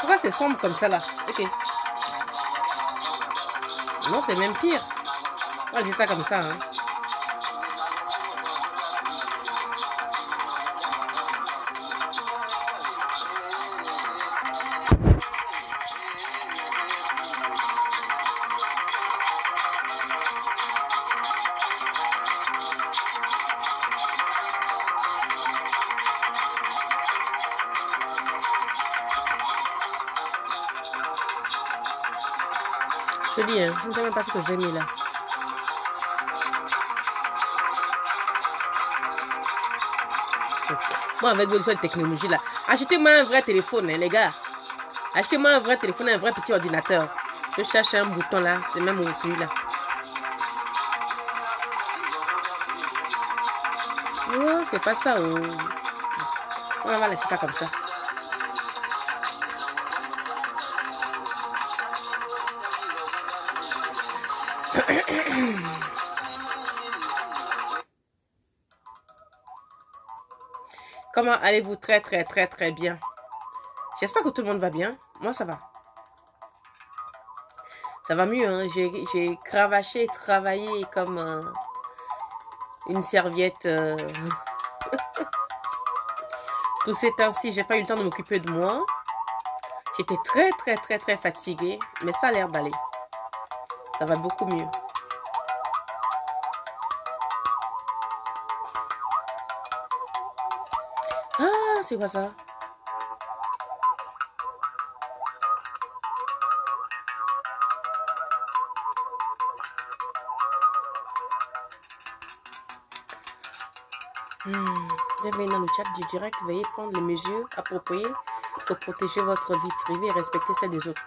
Pourquoi c'est sombre comme ça là? Ok. Non, c'est même pire. On va dire ça comme ça. Hein. Je te dis, hein, je ne sais même pas ce que j'ai mis là. Moi, avec vos histoires de technologie là, achetez-moi un vrai téléphone, hein, les gars. Achetez-moi un vrai téléphone, un vrai petit ordinateur. Je cherche un bouton là, c'est même celui-là. Oh, c'est pas ça. Oh. On va laisser ça comme ça. Comment allez-vous? Très bien. J'espère que tout le monde va bien. Moi, ça va. Ça va mieux, hein. J'ai cravaché, travaillé comme une serviette. Tous ces temps-ci, j'ai pas eu le temps de m'occuper de moi. J'étais très fatiguée. Mais ça a l'air d'aller. Ça va beaucoup mieux. Ah, c'est quoi ça? Bienvenue dans le chat du direct. Veuillez prendre les mesures appropriées pour protéger votre vie privée et respecter celle des autres.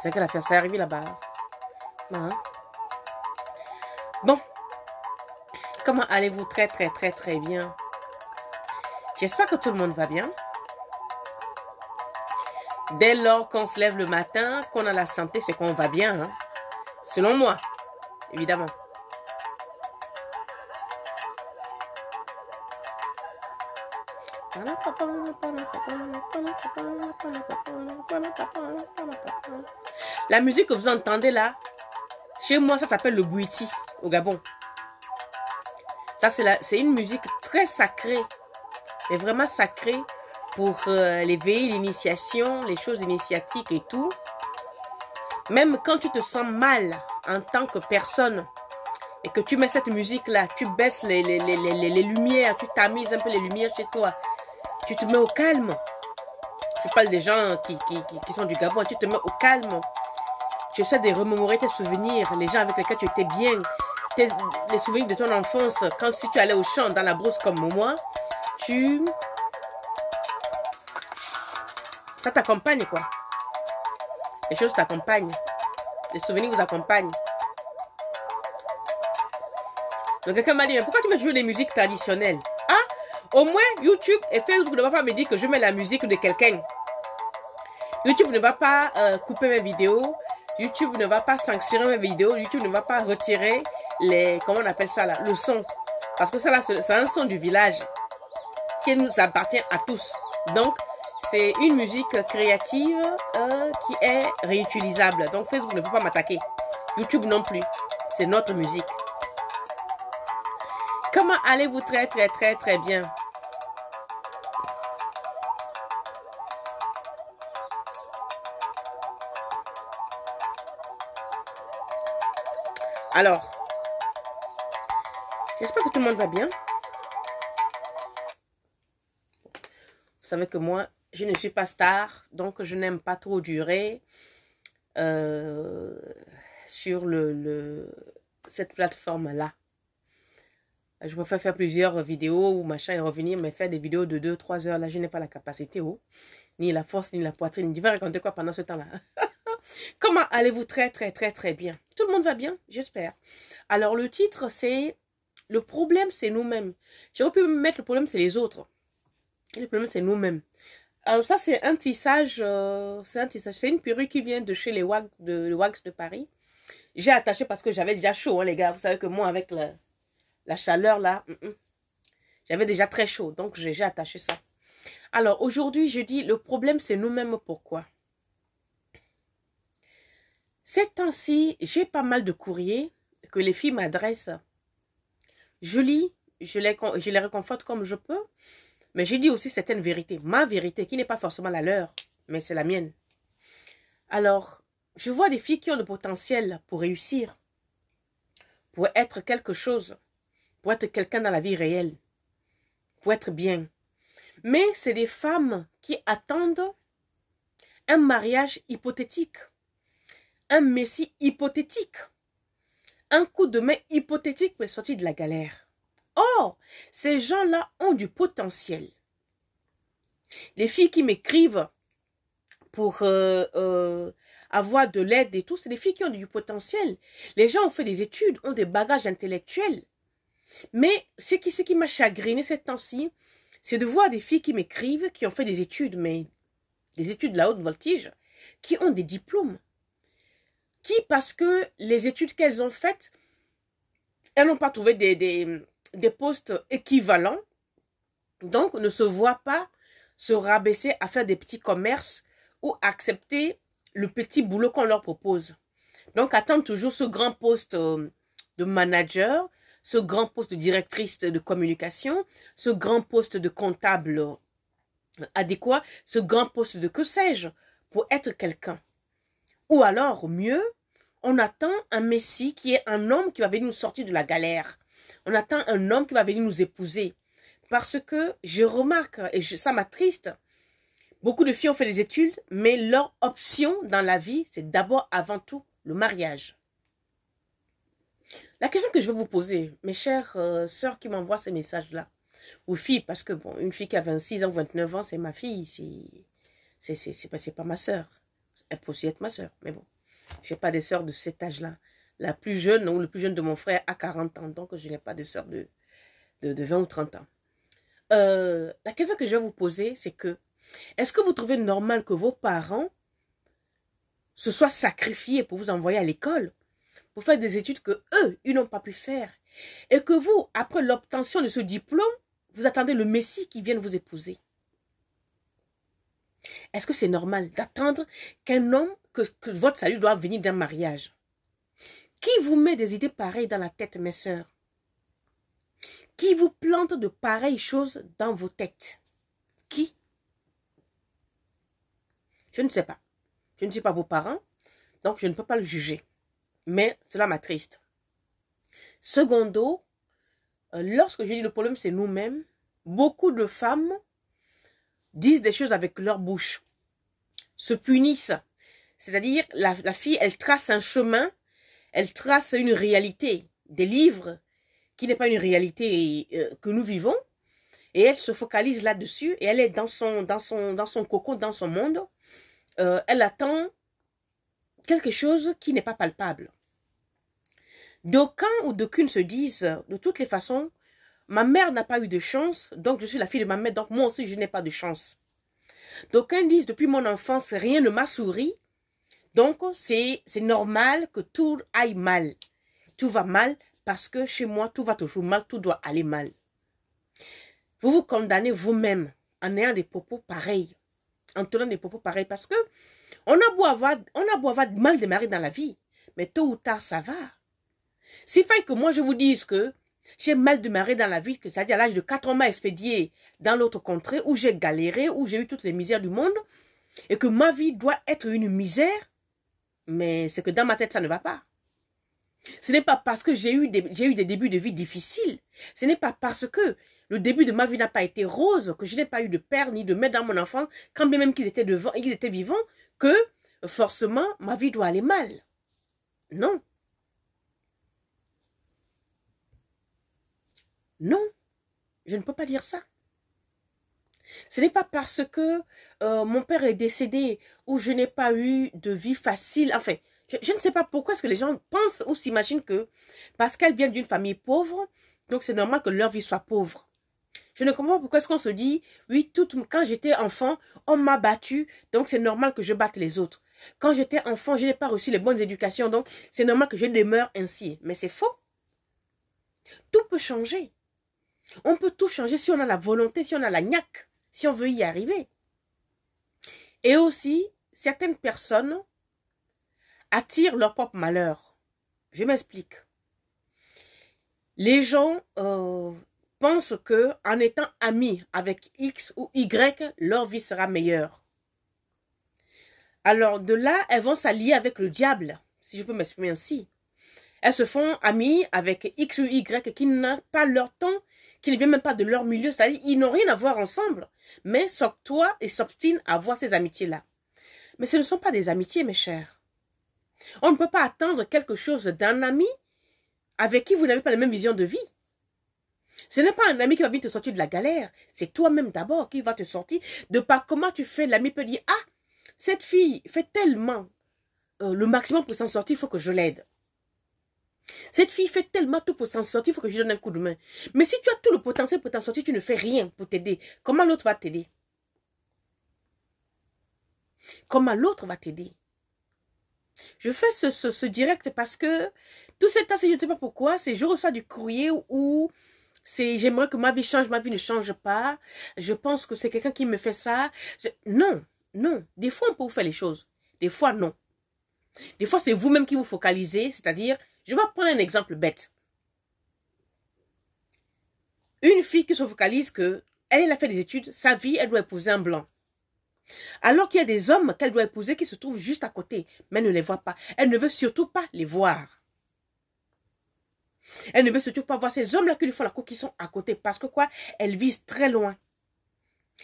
C'est que l'affaire, ça est arrivé là-bas. Hein? Bon. Comment allez-vous? Très bien. J'espère que tout le monde va bien. Dès lors qu'on se lève le matin, qu'on a la santé, c'est qu'on va bien. Hein? Selon moi, évidemment. La musique que vous entendez là, chez moi, ça s'appelle le bouiti au Gabon. Ça, c'est une musique très sacrée, mais vraiment sacrée pour les veillées, l'initiation, les choses initiatiques et tout. Même quand tu te sens mal en tant que personne et que tu mets cette musique-là, tu baisses les lumières, tu tamises un peu les lumières chez toi, tu te mets au calme. Je parle des gens qui sont du Gabon, tu te mets au calme. Tu essaies de remémorer tes souvenirs, les gens avec lesquels tu étais bien, les souvenirs de ton enfance, quand si tu allais au champ, dans la brousse comme moi, ça t'accompagne quoi. Les choses t'accompagnent. Les souvenirs vous accompagnent. Donc quelqu'un m'a dit, mais pourquoi tu me joues des musiques traditionnelles? Ah, au moins YouTube et Facebook ne va pas me dire que je mets la musique de quelqu'un. YouTube ne va pas couper mes vidéos. YouTube ne va pas sanctionner mes vidéos. YouTube ne va pas retirer comment on appelle ça là, le son. Parce que ça là, c'est un son du village qui nous appartient à tous. Donc, c'est une musique créative qui est réutilisable. Donc, Facebook ne peut pas m'attaquer. YouTube non plus. C'est notre musique. Comment allez-vous? Très bien. Alors, j'espère que tout le monde va bien. Vous savez que moi, je ne suis pas star, donc je n'aime pas trop durer sur cette plateforme-là. Je préfère faire plusieurs vidéos ou machin et revenir, mais faire des vidéos de 2-3 heures, là, je n'ai pas la capacité, ni la force, ni la poitrine. Je vais raconter quoi pendant ce temps-là? Comment allez-vous? Très bien. Tout le monde va bien, j'espère. Alors, le titre, c'est « Le problème, c'est nous-mêmes ». J'aurais pu mettre « Le problème, c'est les autres ». Et le problème, c'est nous-mêmes. Alors, ça, c'est un tissage. C'est une perruque qui vient de chez les Wags de Paris. J'ai attaché parce que j'avais déjà chaud, hein, les gars. Vous savez que moi, avec la chaleur, là, j'avais déjà très chaud. Donc, j'ai attaché ça. Alors, aujourd'hui, je dis, le problème, c'est nous-mêmes. Pourquoi? Ces temps-ci, j'ai pas mal de courriers que les filles m'adressent. Je lis, je les réconforte comme je peux, mais je dis aussi certaines vérités. Ma vérité, qui n'est pas forcément la leur, mais c'est la mienne. Alors, je vois des filles qui ont le potentiel pour réussir, pour être quelque chose, pour être quelqu'un dans la vie réelle, pour être bien. Mais c'est des femmes qui attendent un mariage hypothétique, un messie hypothétique, un coup de main hypothétique pour sortir de la galère. Or, ces gens-là ont du potentiel. Les filles qui m'écrivent pour avoir de l'aide et tout, c'est des filles qui ont du potentiel. Les gens ont fait des études, ont des bagages intellectuels. Mais ce qui m'a chagriné ces temps-ci, c'est de voir des filles qui m'écrivent, qui ont fait des études, mais des études de la haute voltige, qui ont des diplômes. Qui, parce que les études qu'elles ont faites, elles n'ont pas trouvé des postes équivalents, donc ne se voient pas se rabaisser à faire des petits commerces ou accepter le petit boulot qu'on leur propose. Donc, attendre toujours ce grand poste de manager, ce grand poste de directrice de communication, ce grand poste de comptable adéquat, ce grand poste de que sais-je, pour être quelqu'un. Ou alors, mieux, on attend un messie qui est un homme qui va venir nous sortir de la galère. On attend un homme qui va venir nous épouser. Parce que je remarque, et ça m'attriste, beaucoup de filles ont fait des études, mais leur option dans la vie, c'est d'abord, avant tout, le mariage. La question que je vais vous poser, mes chères sœurs qui m'envoient ces messages-là, ou filles, parce que bon, une fille qui a 26 ans, 29 ans, c'est ma fille, c'est pas ma sœur. Elle peut aussi être ma sœur, mais bon, j'ai pas des sœurs de cet âge-là. La plus jeune, ou le plus jeune de mon frère, a 40 ans, donc je n'ai pas de sœur de 20 ou 30 ans. La question que je vais vous poser, c'est que, est-ce que vous trouvez normal que vos parents se soient sacrifiés pour vous envoyer à l'école, pour faire des études que eux, ils n'ont pas pu faire, et que vous, après l'obtention de ce diplôme, vous attendez le messie qui vienne vous épouser? Est-ce que c'est normal d'attendre qu'un homme, que votre salut doit venir d'un mariage? Qui vous met des idées pareilles dans la tête, mes sœurs? Qui vous plante de pareilles choses dans vos têtes? Qui? Je ne sais pas. Je ne suis pas vos parents, donc je ne peux pas le juger. Mais cela m'attriste. Secondo, lorsque je dis le problème, c'est nous-mêmes, beaucoup de femmes disent des choses avec leur bouche, se punissent. C'est-à-dire, la fille, elle trace un chemin, elle trace une réalité, des livres, qui n'est pas une réalité que nous vivons, et elle se focalise là-dessus, et elle est dans son cocon, dans son monde. Elle attend quelque chose qui n'est pas palpable. D'aucuns ou d'aucunes se disent, de toutes les façons, ma mère n'a pas eu de chance, donc je suis la fille de ma mère, donc moi aussi je n'ai pas de chance. D'aucuns disent, depuis mon enfance, rien ne m'a souri, donc c'est normal que tout aille mal. Tout va mal parce que chez moi, tout va toujours mal, tout doit aller mal. Vous vous condamnez vous-même en ayant des propos pareils, en tenant des propos pareils, parce que on a beau avoir mal démarré dans la vie, mais tôt ou tard, ça va. S'il fallait que moi je vous dise que j'ai mal démarré dans la vie, que c'est-à-dire à l'âge de 4 ans, m'a expédié dans l'autre contrée, où j'ai galéré, où j'ai eu toutes les misères du monde, et que ma vie doit être une misère, mais c'est que dans ma tête, ça ne va pas. Ce n'est pas parce que j'ai eu des débuts de vie difficiles, ce n'est pas parce que le début de ma vie n'a pas été rose, que je n'ai pas eu de père ni de mère dans mon enfant, quand bien même qu'ils étaient vivants, que forcément ma vie doit aller mal. Non. Non, je ne peux pas dire ça. Ce n'est pas parce que mon père est décédé ou je n'ai pas eu de vie facile. Enfin, je ne sais pas pourquoi est-ce que les gens pensent ou s'imaginent que parce qu'elles viennent d'une famille pauvre, donc c'est normal que leur vie soit pauvre. Je ne comprends pas pourquoi est-ce qu'on se dit, oui, quand j'étais enfant, on m'a battu, donc c'est normal que je batte les autres. Quand j'étais enfant, je n'ai pas reçu les bonnes éducations, donc c'est normal que je demeure ainsi. Mais c'est faux. Tout peut changer. On peut tout changer si on a la volonté, si on a la niaque. si on veut y arriver. Et aussi, certaines personnes attirent leur propre malheur. Je m'explique. Les gens pensent que en étant amis avec X ou Y, leur vie sera meilleure. Alors de là, elles vont s'allier avec le diable, si je peux m'exprimer ainsi. Elles se font amies avec X ou Y qui n'ont pas leur temps, qui ne viennent même pas de leur milieu, c'est-à-dire ils n'ont rien à voir ensemble, mais s'octroient et s'obstinent à avoir ces amitiés-là. Mais ce ne sont pas des amitiés, mes chers. On ne peut pas attendre quelque chose d'un ami avec qui vous n'avez pas la même vision de vie. Ce n'est pas un ami qui va venir te sortir de la galère, c'est toi-même d'abord qui va te sortir. De par comment tu fais, l'ami peut dire, ah, cette fille fait tellement le maximum pour s'en sortir, il faut que je l'aide. Cette fille fait tellement tout pour s'en sortir, il faut que je lui donne un coup de main. Mais si tu as tout le potentiel pour t'en sortir, tu ne fais rien pour t'aider. Comment l'autre va t'aider? Comment l'autre va t'aider? Je fais ce direct parce que tout ce temps, je ne sais pas pourquoi, c'est je reçois du courrier où c'est j'aimerais que ma vie change, ma vie ne change pas. Je pense que c'est quelqu'un qui me fait ça. Non, non. Des fois, on peut vous faire les choses. Des fois, non. Des fois, c'est vous-même qui vous focalisez, c'est-à-dire, je vais prendre un exemple bête. Une fille qui se focalise que elle a fait des études, sa vie, elle doit épouser un blanc. Alors qu'il y a des hommes qu'elle doit épouser qui se trouvent juste à côté, mais elle ne les voit pas. Elle ne veut surtout pas les voir. Elle ne veut surtout pas voir ces hommes-là qui lui font la cour qui sont à côté. Parce que quoi? Elle vise très loin.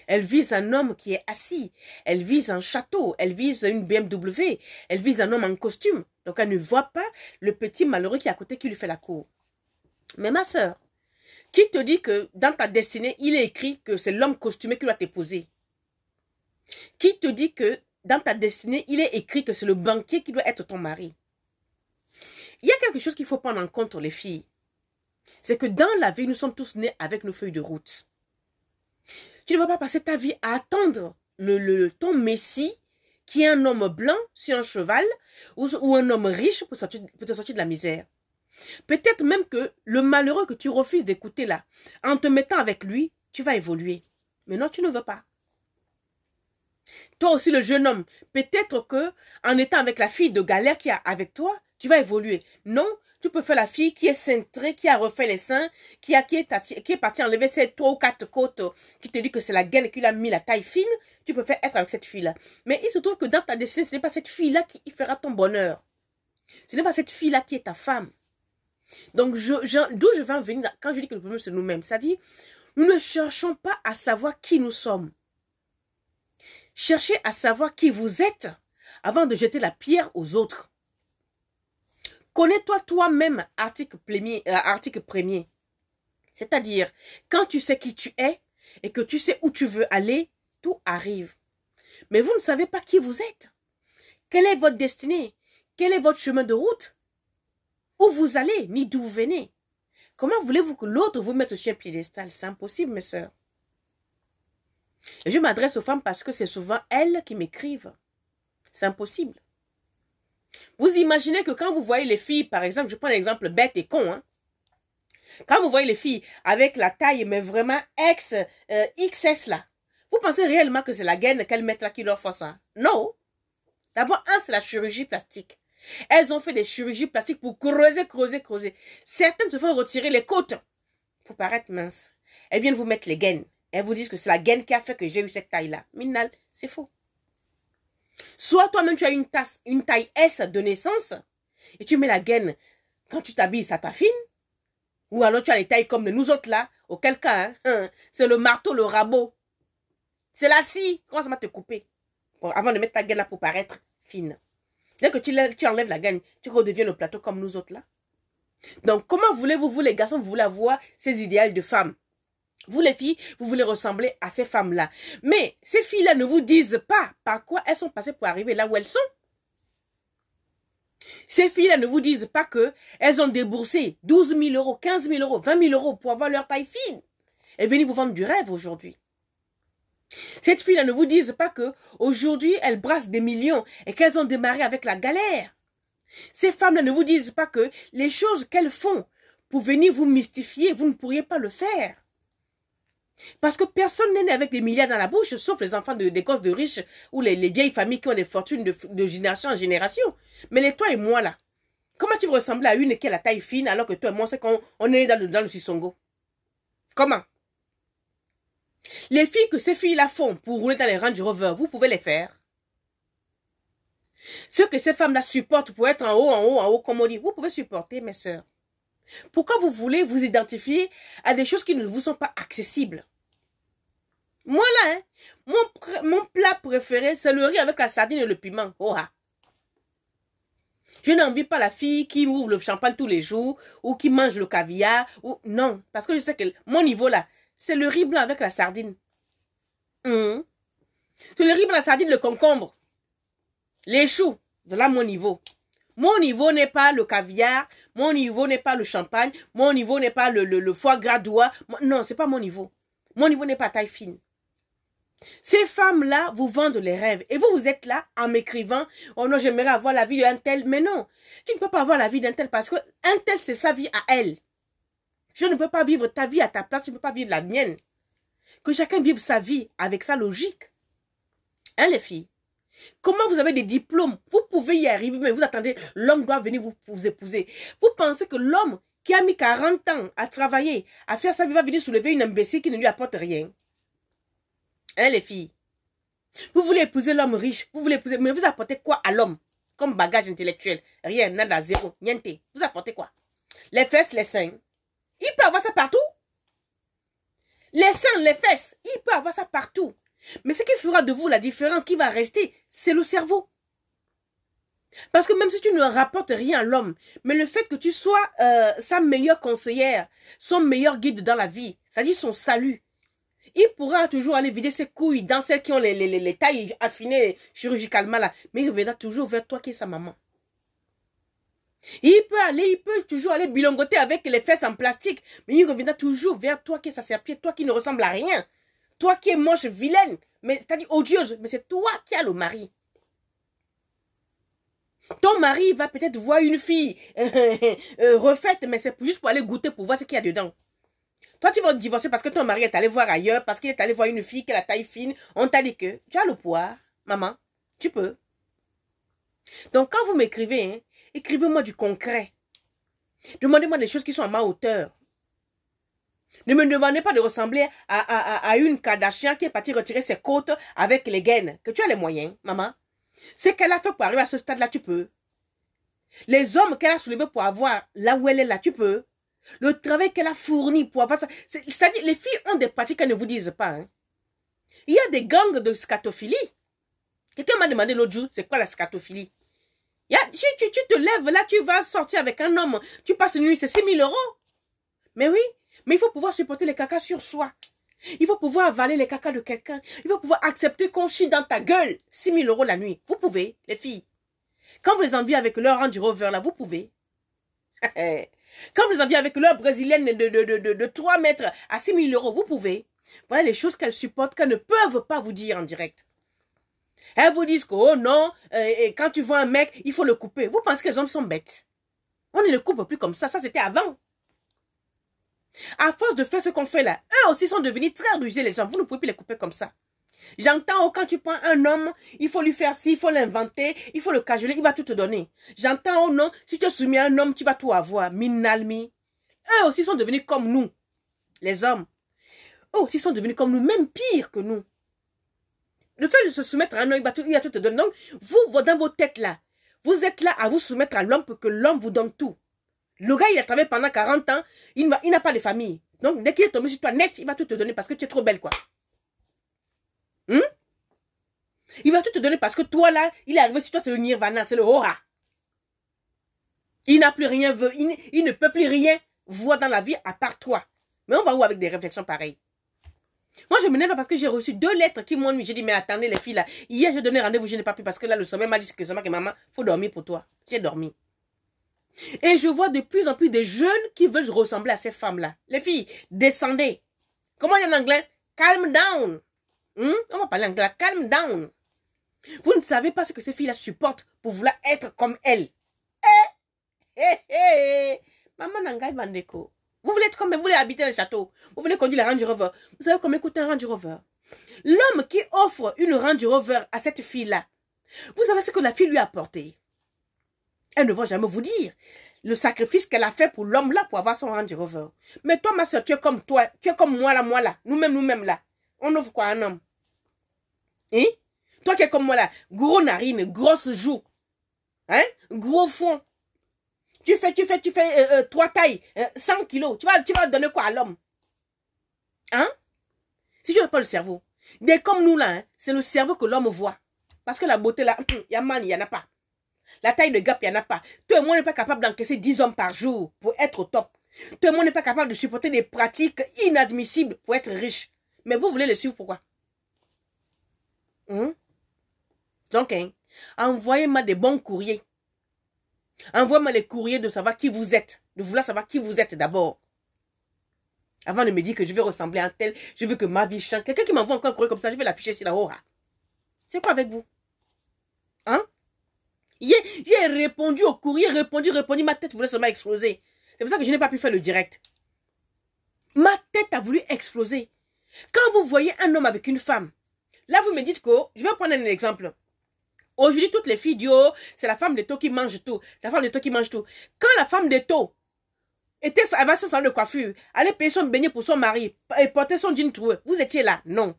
Elle vise un homme qui est assis. Elle vise un château. Elle vise une BMW. Elle vise un homme en costume. Donc elle ne voit pas le petit malheureux qui est à côté qui lui fait la cour. Mais ma soeur, qui te dit que dans ta destinée, il est écrit que c'est l'homme costumé qui doit t'épouser? Qui te dit que dans ta destinée, il est écrit que c'est le banquier qui doit être ton mari? Il y a quelque chose qu'il faut prendre en compte, les filles. C'est que dans la vie, nous sommes tous nés avec nos feuilles de route. Tu ne vas pas passer ta vie à attendre ton messie, qui est un homme blanc sur un cheval, ou un homme riche pour te sortir de la misère. Peut-être même que le malheureux que tu refuses d'écouter là, en te mettant avec lui, tu vas évoluer. Mais non, tu ne veux pas. Toi aussi, le jeune homme, peut-être que en étant avec la fille de galère qui est avec toi, tu vas évoluer. Non, tu peux faire la fille qui est cintrée, qui a refait les seins, qui est partie enlever ses 3 ou 4 côtes, qui te dit que c'est la gaine qui lui a mis la taille fine. Tu peux faire être avec cette fille-là. Mais il se trouve que dans ta destinée, ce n'est pas cette fille-là qui fera ton bonheur. Ce n'est pas cette fille-là qui est ta femme. Donc, d'où je vais en venir quand je dis que le problème c'est nous-mêmes. C'est-à-dire, nous ne cherchons pas à savoir qui nous sommes. Cherchez à savoir qui vous êtes avant de jeter la pierre aux autres. Connais-toi toi-même, article premier. C'est-à-dire, quand tu sais qui tu es et que tu sais où tu veux aller, tout arrive. Mais vous ne savez pas qui vous êtes. Quelle est votre destinée? Quel est votre chemin de route? Où vous allez, ni d'où vous venez? Comment voulez-vous que l'autre vous mette sur un piédestal? C'est impossible, mes sœurs. Et je m'adresse aux femmes parce que c'est souvent elles qui m'écrivent. C'est impossible. Vous imaginez que quand vous voyez les filles, par exemple, je prends l'exemple bête et con, hein. Quand vous voyez les filles avec la taille, mais vraiment XS là, vous pensez réellement que c'est la gaine qu'elles mettent là qui leur fait ça? Non. D'abord, c'est la chirurgie plastique. Elles ont fait des chirurgies plastiques pour creuser. Certaines se font retirer les côtes pour paraître minces. Elles viennent vous mettre les gaines. Elles vous disent que c'est la gaine qui a fait que j'ai eu cette taille-là. Minal, c'est faux. Soit toi-même tu as une taille S de naissance et tu mets la gaine quand tu t'habilles, ça t'affine. Ou alors tu as les tailles comme nous autres là. Auquel cas, hein, c'est le marteau, le rabot. C'est la scie. Comment ça va te couper? Bon, avant de mettre ta gaine là pour paraître fine. Dès que tu enlèves la gaine, tu redeviens le plateau comme nous autres là. Donc comment voulez-vous, vous les garçons, vous voulez avoir ces idéaux de femmes? Vous les filles, vous voulez ressembler à ces femmes-là. Mais ces filles-là ne vous disent pas par quoi elles sont passées pour arriver là où elles sont. Ces filles-là ne vous disent pas qu'elles ont déboursé 12 000 euros, 15 000 euros, 20 000 euros pour avoir leur taille fine et venir vous vendre du rêve aujourd'hui. Cette fille-là ne vous disent pas qu'aujourd'hui, elles brassent des millions et qu'elles ont démarré avec la galère. Ces femmes-là ne vous disent pas que les choses qu'elles font pour venir vous mystifier, vous ne pourriez pas le faire. Parce que personne n'est né avec des milliards dans la bouche, sauf les enfants des gosses de riches ou les vieilles familles qui ont des fortunes de génération en génération. Mais les toi et moi là, comment tu veux ressembler à une qui a la taille fine alors que toi et moi, c'est qu'on est né dans le Sissongo? Comment? Les filles que ces filles-là font pour rouler dans les Range Rover, vous pouvez les faire. Ce que ces femmes-là supportent pour être en haut, comme on dit, vous pouvez supporter, mes sœurs. Pourquoi vous voulez vous identifier à des choses qui ne vous sont pas accessibles? Moi là, hein, mon plat préféré, c'est le riz avec la sardine et le piment. Oh, ah. Je n'envie pas la fille qui ouvre le champagne tous les jours ou qui mange le caviar. Non, parce que je sais que mon niveau là, c'est le riz blanc avec la sardine. C'est le riz blanc, la sardine, le concombre. Les choux, voilà mon niveau. Mon niveau n'est pas le caviar, mon niveau n'est pas le champagne, mon niveau n'est pas le foie gras d'oie. Non, c'est pas mon niveau. Mon niveau n'est pas taille fine. Ces femmes-là vous vendent les rêves. Et vous êtes là en m'écrivant, oh non, j'aimerais avoir la vie d'un tel. Mais non, tu ne peux pas avoir la vie d'un tel parce que un tel, c'est sa vie à elle. Je ne peux pas vivre ta vie à ta place, tu ne peux pas vivre la mienne. Que chacun vive sa vie avec sa logique. Hein, les filles? Comment vous avez des diplômes? Vous pouvez y arriver, mais vous attendez, l'homme doit venir vous épouser. Vous pensez que l'homme qui a mis 40 ans à travailler, à faire sa vie, va venir soulever une imbécile qui ne lui apporte rien? Hein, les filles? Vous voulez épouser l'homme riche, vous voulez épouser, mais vous apportez quoi à l'homme? Comme bagage intellectuel? Rien, nada, zéro, niente. Vous apportez quoi? Les fesses, les seins. Il peut avoir ça partout. Les seins, les fesses, il peut avoir ça partout. Mais ce qui fera de vous la différence qui va rester, c'est le cerveau. Parce que même si tu ne rapportes rien à l'homme, mais le fait que tu sois sa meilleure conseillère, son meilleur guide dans la vie, c'est-à-dire son salut, il pourra toujours aller vider ses couilles dans celles qui ont les tailles affinées chirurgicalement là, mais il reviendra toujours vers toi qui est sa maman. Il peut toujours aller bilongoter avec les fesses en plastique, mais il reviendra toujours vers toi qui est sa serpillère, toi qui ne ressemble à rien. Toi qui es moche, vilaine, mais c'est-à-dire odieuse, mais c'est toi qui as le mari. Ton mari va peut-être voir une fille refaite, mais c'est juste pour aller goûter, pour voir ce qu'il y a dedans. Toi, tu vas te divorcer parce que ton mari est allé voir ailleurs, parce qu'il est allé voir une fille qui a la taille fine. On t'a dit que tu as le poids, maman, tu peux. Donc, quand vous m'écrivez, hein, écrivez-moi du concret. Demandez-moi des choses qui sont à ma hauteur. Ne me demandez pas de ressembler à une Kardashian qui est partie retirer ses côtes avec les gaines. Que tu as les moyens, maman. Ce qu'elle a fait pour arriver à ce stade-là, tu peux. Les hommes qu'elle a soulevés pour avoir là où elle est là, tu peux. Le travail qu'elle a fourni pour avoir ça. C'est-à-dire, les filles ont des pratiques qu'elles ne vous disent pas. Hein. Il y a des gangs de scatophilie. Quelqu'un m'a demandé l'autre jour, c'est quoi la scatophilie? Tu te lèves là, tu vas sortir avec un homme, tu passes une nuit, c'est 6 000 €. Mais oui. Mais il faut pouvoir supporter les cacas sur soi. Il faut pouvoir avaler les cacas de quelqu'un. Il faut pouvoir accepter qu'on chie dans ta gueule 6 000 € la nuit. Vous pouvez, les filles. Quand vous les enviez avec leur Range Rover, là, vous pouvez. Quand vous les enviez avec leur brésilienne de 3 mètres à 6 000 €, vous pouvez. Voilà les choses qu'elles supportent, qu'elles ne peuvent pas vous dire en direct. Elles vous disent que, oh non, quand tu vois un mec, il faut le couper. Vous pensez que les hommes sont bêtes? On ne le coupe plus comme ça c'était avant. À force de faire ce qu'on fait là, eux aussi sont devenus très rusés les gens. Vous ne pouvez plus les couper comme ça. J'entends, quand tu prends un homme, il faut lui faire ci, il faut l'inventer, il faut le cajoler, il va tout te donner. J'entends, oh non, si tu es soumis à un homme, tu vas tout avoir. Minalmi. Eux aussi sont devenus comme nous, les hommes. Eux aussi sont devenus comme nous, même pire que nous. Le fait de se soumettre à un homme, il va tout te donner. Donc, vous, dans vos têtes là, vous êtes là à vous soumettre à l'homme pour que l'homme vous donne tout. Le gars, il a travaillé pendant 40 ans, il n'a pas de famille. Donc, dès qu'il est tombé sur toi net, il va tout te donner parce que tu es trop belle, quoi. Il va tout te donner parce que toi, là, il est arrivé sur toi, c'est le nirvana, c'est le hora. Il n'a plus rien, il ne peut plus rien voir dans la vie à part toi. Mais on va où avec des réflexions pareilles? Moi, je m'énerve parce que j'ai reçu 2 lettres qui m'ont dit, j'ai dit, mais attendez, les filles, là, hier, j'ai donné rendez-vous, je n'ai pas pu parce que là, le sommeil m'a dit que maman, faut dormir pour toi. J'ai dormi. Et je vois de plus en plus de jeunes qui veulent ressembler à ces femmes-là. Les filles, descendez. Comment on dit en anglais? Calm down. On va parler anglais. Calm down. Vous ne savez pas ce que ces filles-là supportent pour vouloir être comme elles. Maman Nangai Bandeko. Vous voulez être comme, vous voulez habiter dans le château. Vous voulez conduire la Range Rover. Vous savez combien coûte un Range Rover? L'homme qui offre une Range Rover à cette fille-là, vous savez ce que la fille lui a apporté? Elle ne va jamais vous dire le sacrifice qu'elle a fait pour l'homme-là pour avoir son Range Rover. Mais toi, ma soeur, tu es comme toi, tu es comme moi là. Nous-mêmes là. On offre quoi à un homme? Hein? Toi qui es comme moi là, gros narine, grosse joue, hein? Gros fond. Tu fais 3 tailles, 100 kilos. Tu vas donner quoi à l'homme? Hein? Si tu n'as pas le cerveau. Des comme nous là, hein, c'est le cerveau que l'homme voit. Parce que la beauté là, il y n'y en a pas. La taille de gap, il n'y en a pas. Tout le monde n'est pas capable d'encaisser 10 hommes par jour pour être au top. Tout le monde n'est pas capable de supporter des pratiques inadmissibles pour être riche. Mais vous voulez le suivre pourquoi? Donc, hein, envoyez-moi des bons courriers. Envoyez-moi les courriers de savoir qui vous êtes. De vouloir savoir qui vous êtes d'abord. Avant de me dire que je vais ressembler à un tel, je veux que ma vie change. Quelqu'un qui m'envoie encore un courrier comme ça, je vais l'afficher sur la hora. C'est quoi avec vous? Hein? J'ai répondu au courrier, répondu, ma tête voulait seulement exploser. C'est pour ça que je n'ai pas pu faire le direct. Ma tête a voulu exploser. Quand vous voyez un homme avec une femme, là vous me dites que, je vais prendre un exemple. Aujourd'hui, toutes les filles disent, oh, c'est la femme de taux qui mange tout. La femme de taux qui mange tout. Quand la femme de taux était à son salon de coiffure, allait payer son beignet pour son mari et porter son jean troué, vous étiez là? Non.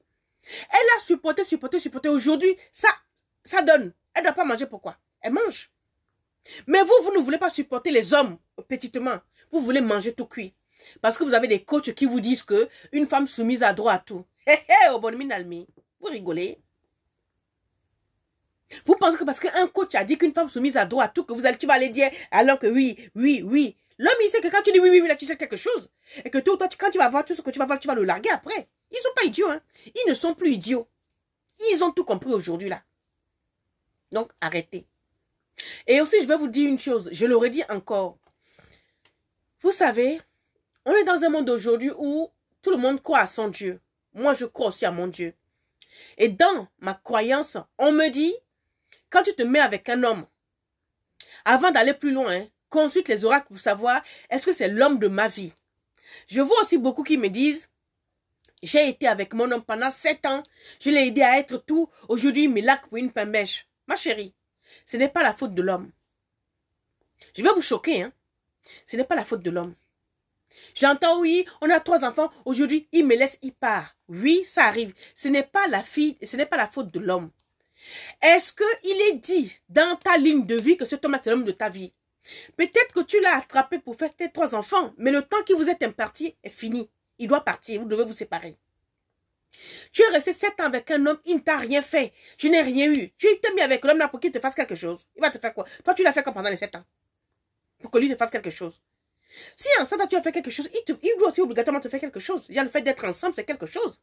Elle a supporté. Aujourd'hui, ça donne. Elle ne doit pas manger pourquoi? Elle mange. Mais vous ne voulez pas supporter les hommes petitement. Vous voulez manger tout cuit. Parce que vous avez des coachs qui vous disent que une femme soumise a droit à tout. Au bon minalmi. Vous rigolez. Vous pensez que parce qu'un coach a dit qu'une femme soumise a droit à tout, que tu vas aller dire alors que oui. L'homme, il sait que quand tu dis oui, là, tu sais quelque chose. Et que toi, quand tu vas voir tout ce que tu vas voir, tu vas le larguer après. Ils ne sont pas idiots, hein. Ils ne sont plus idiots. Ils ont tout compris aujourd'hui, là. Donc, arrêtez. Et aussi, je vais vous dire une chose. Je l'aurais dit encore. Vous savez, on est dans un monde aujourd'hui où tout le monde croit à son Dieu. Moi, je crois aussi à mon Dieu. Et dans ma croyance, on me dit, quand tu te mets avec un homme, avant d'aller plus loin, hein, consulte les oracles pour savoir est-ce que c'est l'homme de ma vie. Je vois aussi beaucoup qui me disent, j'ai été avec mon homme pendant 7 ans, je l'ai aidé à être tout, aujourd'hui il me laque pour une pembèche. Ma chérie, ce n'est pas la faute de l'homme. Je vais vous choquer, hein. Ce n'est pas la faute de l'homme. J'entends, oui, on a 3 enfants, aujourd'hui il me laisse, il part. Oui, ça arrive. Ce n'est pas la faute de l'homme. Est-ce qu'il est dit dans ta ligne de vie que cet homme est l'homme de ta vie? Peut-être que tu l'as attrapé pour faire tes 3 enfants, mais le temps qui vous est imparti est fini. Il doit partir, vous devez vous séparer. Tu es resté 7 ans avec un homme, il ne t'a rien fait. Je n'ai rien eu. Tu t'es mis avec l'homme là pour qu'il te fasse quelque chose. Il va te faire quoi? Toi, tu l'as fait comme pendant les 7 ans. Pour que lui te fasse quelque chose. Si en 7 ans tu as fait quelque chose, il doit aussi obligatoirement te faire quelque chose. Déjà, le fait d'être ensemble, c'est quelque chose.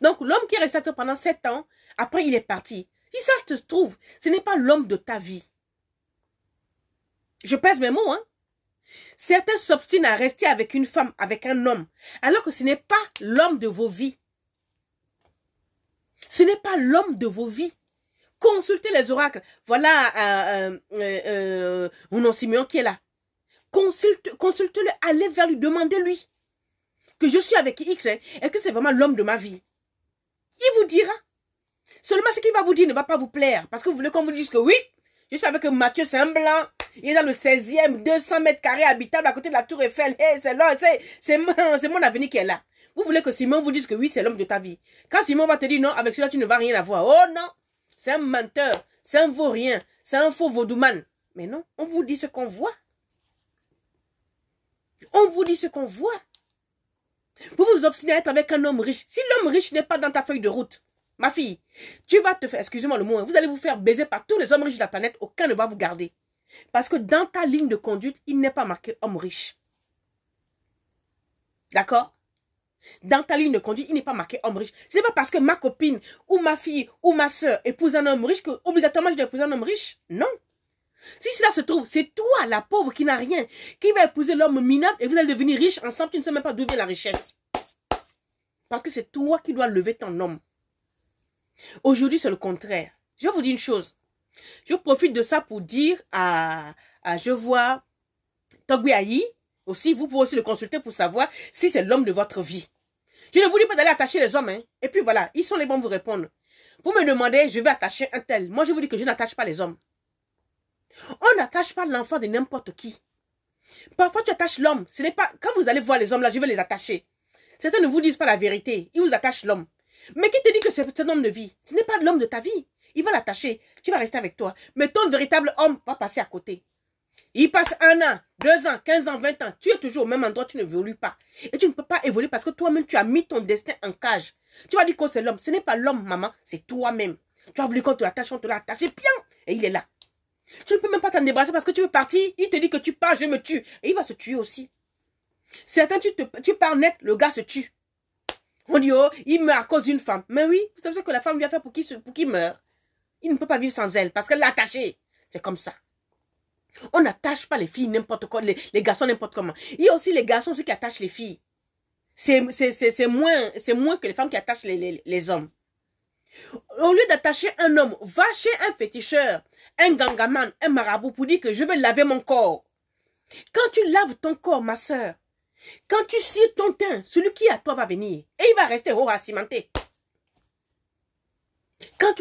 Donc, l'homme qui est resté avec toi pendant 7 ans, après il est parti. Si ça te trouve, ce n'est pas l'homme de ta vie. Je pèse mes mots, hein. Certains s'obstinent à rester avec une femme, avec un homme, alors que ce n'est pas l'homme de vos vies. Ce n'est pas l'homme de vos vies. Consultez les oracles. Voilà mon Simeon qui est là. Consulte-le, allez vers lui, demandez-lui que je suis avec X. Hein. Est-ce que c'est vraiment l'homme de ma vie? Il vous dira. Seulement ce qu'il va vous dire ne va pas vous plaire. Parce que vous voulez qu'on vous dise que oui, je suis avec Mathieu, c'est un blanc. Il est dans le 16e, 200 mètres carrés habitable à côté de la Tour Eiffel. Hey, c'est mon avenir qui est là. Vous voulez que Simon vous dise que oui, c'est l'homme de ta vie. Quand Simon va te dire non, avec cela, tu ne vas rien avoir. Oh non, c'est un menteur, c'est un vaurien, c'est un faux vaudouman. Mais non, on vous dit ce qu'on voit. On vous dit ce qu'on voit. Vous vous obstinez à être avec un homme riche. Si l'homme riche n'est pas dans ta feuille de route, ma fille, tu vas te faire, excusez-moi le mot, vous allez vous faire baiser par tous les hommes riches de la planète, aucun ne va vous garder. Parce que dans ta ligne de conduite, il n'est pas marqué homme riche. D'accord? Dans ta ligne de conduite, il n'est pas marqué homme riche. Ce n'est pas parce que ma copine, ou ma fille, ou ma soeur épouse un homme riche que obligatoirement je dois épouser un homme riche. Non. Si cela se trouve, c'est toi, la pauvre, qui n'a rien, qui va épouser l'homme minable et vous allez devenir riche ensemble, tu ne sais même pas d'où vient la richesse. Parce que c'est toi qui dois lever ton homme. Aujourd'hui, c'est le contraire. Je vais vous dire une chose. Je profite de ça pour dire je vois Togbi Ayi, Aussi, vous pouvez aussi le consulter pour savoir si c'est l'homme de votre vie. Je ne vous dis pas d'aller attacher les hommes, hein. Et puis voilà, ils sont les bons vous répondre. Vous me demandez, je vais attacher un tel. Moi, je vous dis que je n'attache pas les hommes. On n'attache pas l'enfant de n'importe qui. Parfois, tu attaches l'homme. Ce n'est pas, quand vous allez voir les hommes là, je vais les attacher. Certains ne vous disent pas la vérité. Ils vous attachent l'homme. Mais qui te dit que c'est un homme de vie? Ce n'est pas l'homme de ta vie. Il va l'attacher. Tu vas rester avec toi. Mais ton véritable homme va passer à côté. Il passe 1 an, 2 ans, 15 ans, 20 ans. Tu es toujours au même endroit, tu n'évolues pas. Et tu ne peux pas évoluer parce que toi-même, tu as mis ton destin en cage. Tu vas dire que c'est l'homme. Ce n'est pas l'homme, maman, c'est toi-même. Tu as voulu qu'on te l'attache, on te l'a attaché, bien. Et il est là. Tu ne peux même pas t'en débarrasser parce que tu veux partir. Il te dit que tu pars, je me tue. Et il va se tuer aussi. Certains, tu pars net, le gars se tue. On dit, oh, il meurt à cause d'une femme. Mais oui, vous savez ce que la femme lui a fait pour qu'il meure. Il ne peut pas vivre sans elle parce qu'elle l'a attaché. C'est comme ça. On n'attache pas les filles n'importe quoi, les garçons n'importe comment. Il y a aussi les garçons aussi qui attachent les filles. C'est moins que les femmes qui attachent les hommes. Au lieu d'attacher un homme, va chez un féticheur, un gangaman, un marabout pour dire que je vais laver mon corps. Quand tu laves ton corps, ma soeur, quand tu cires ton teint, celui qui est à toi va venir. Et il va rester cimenté.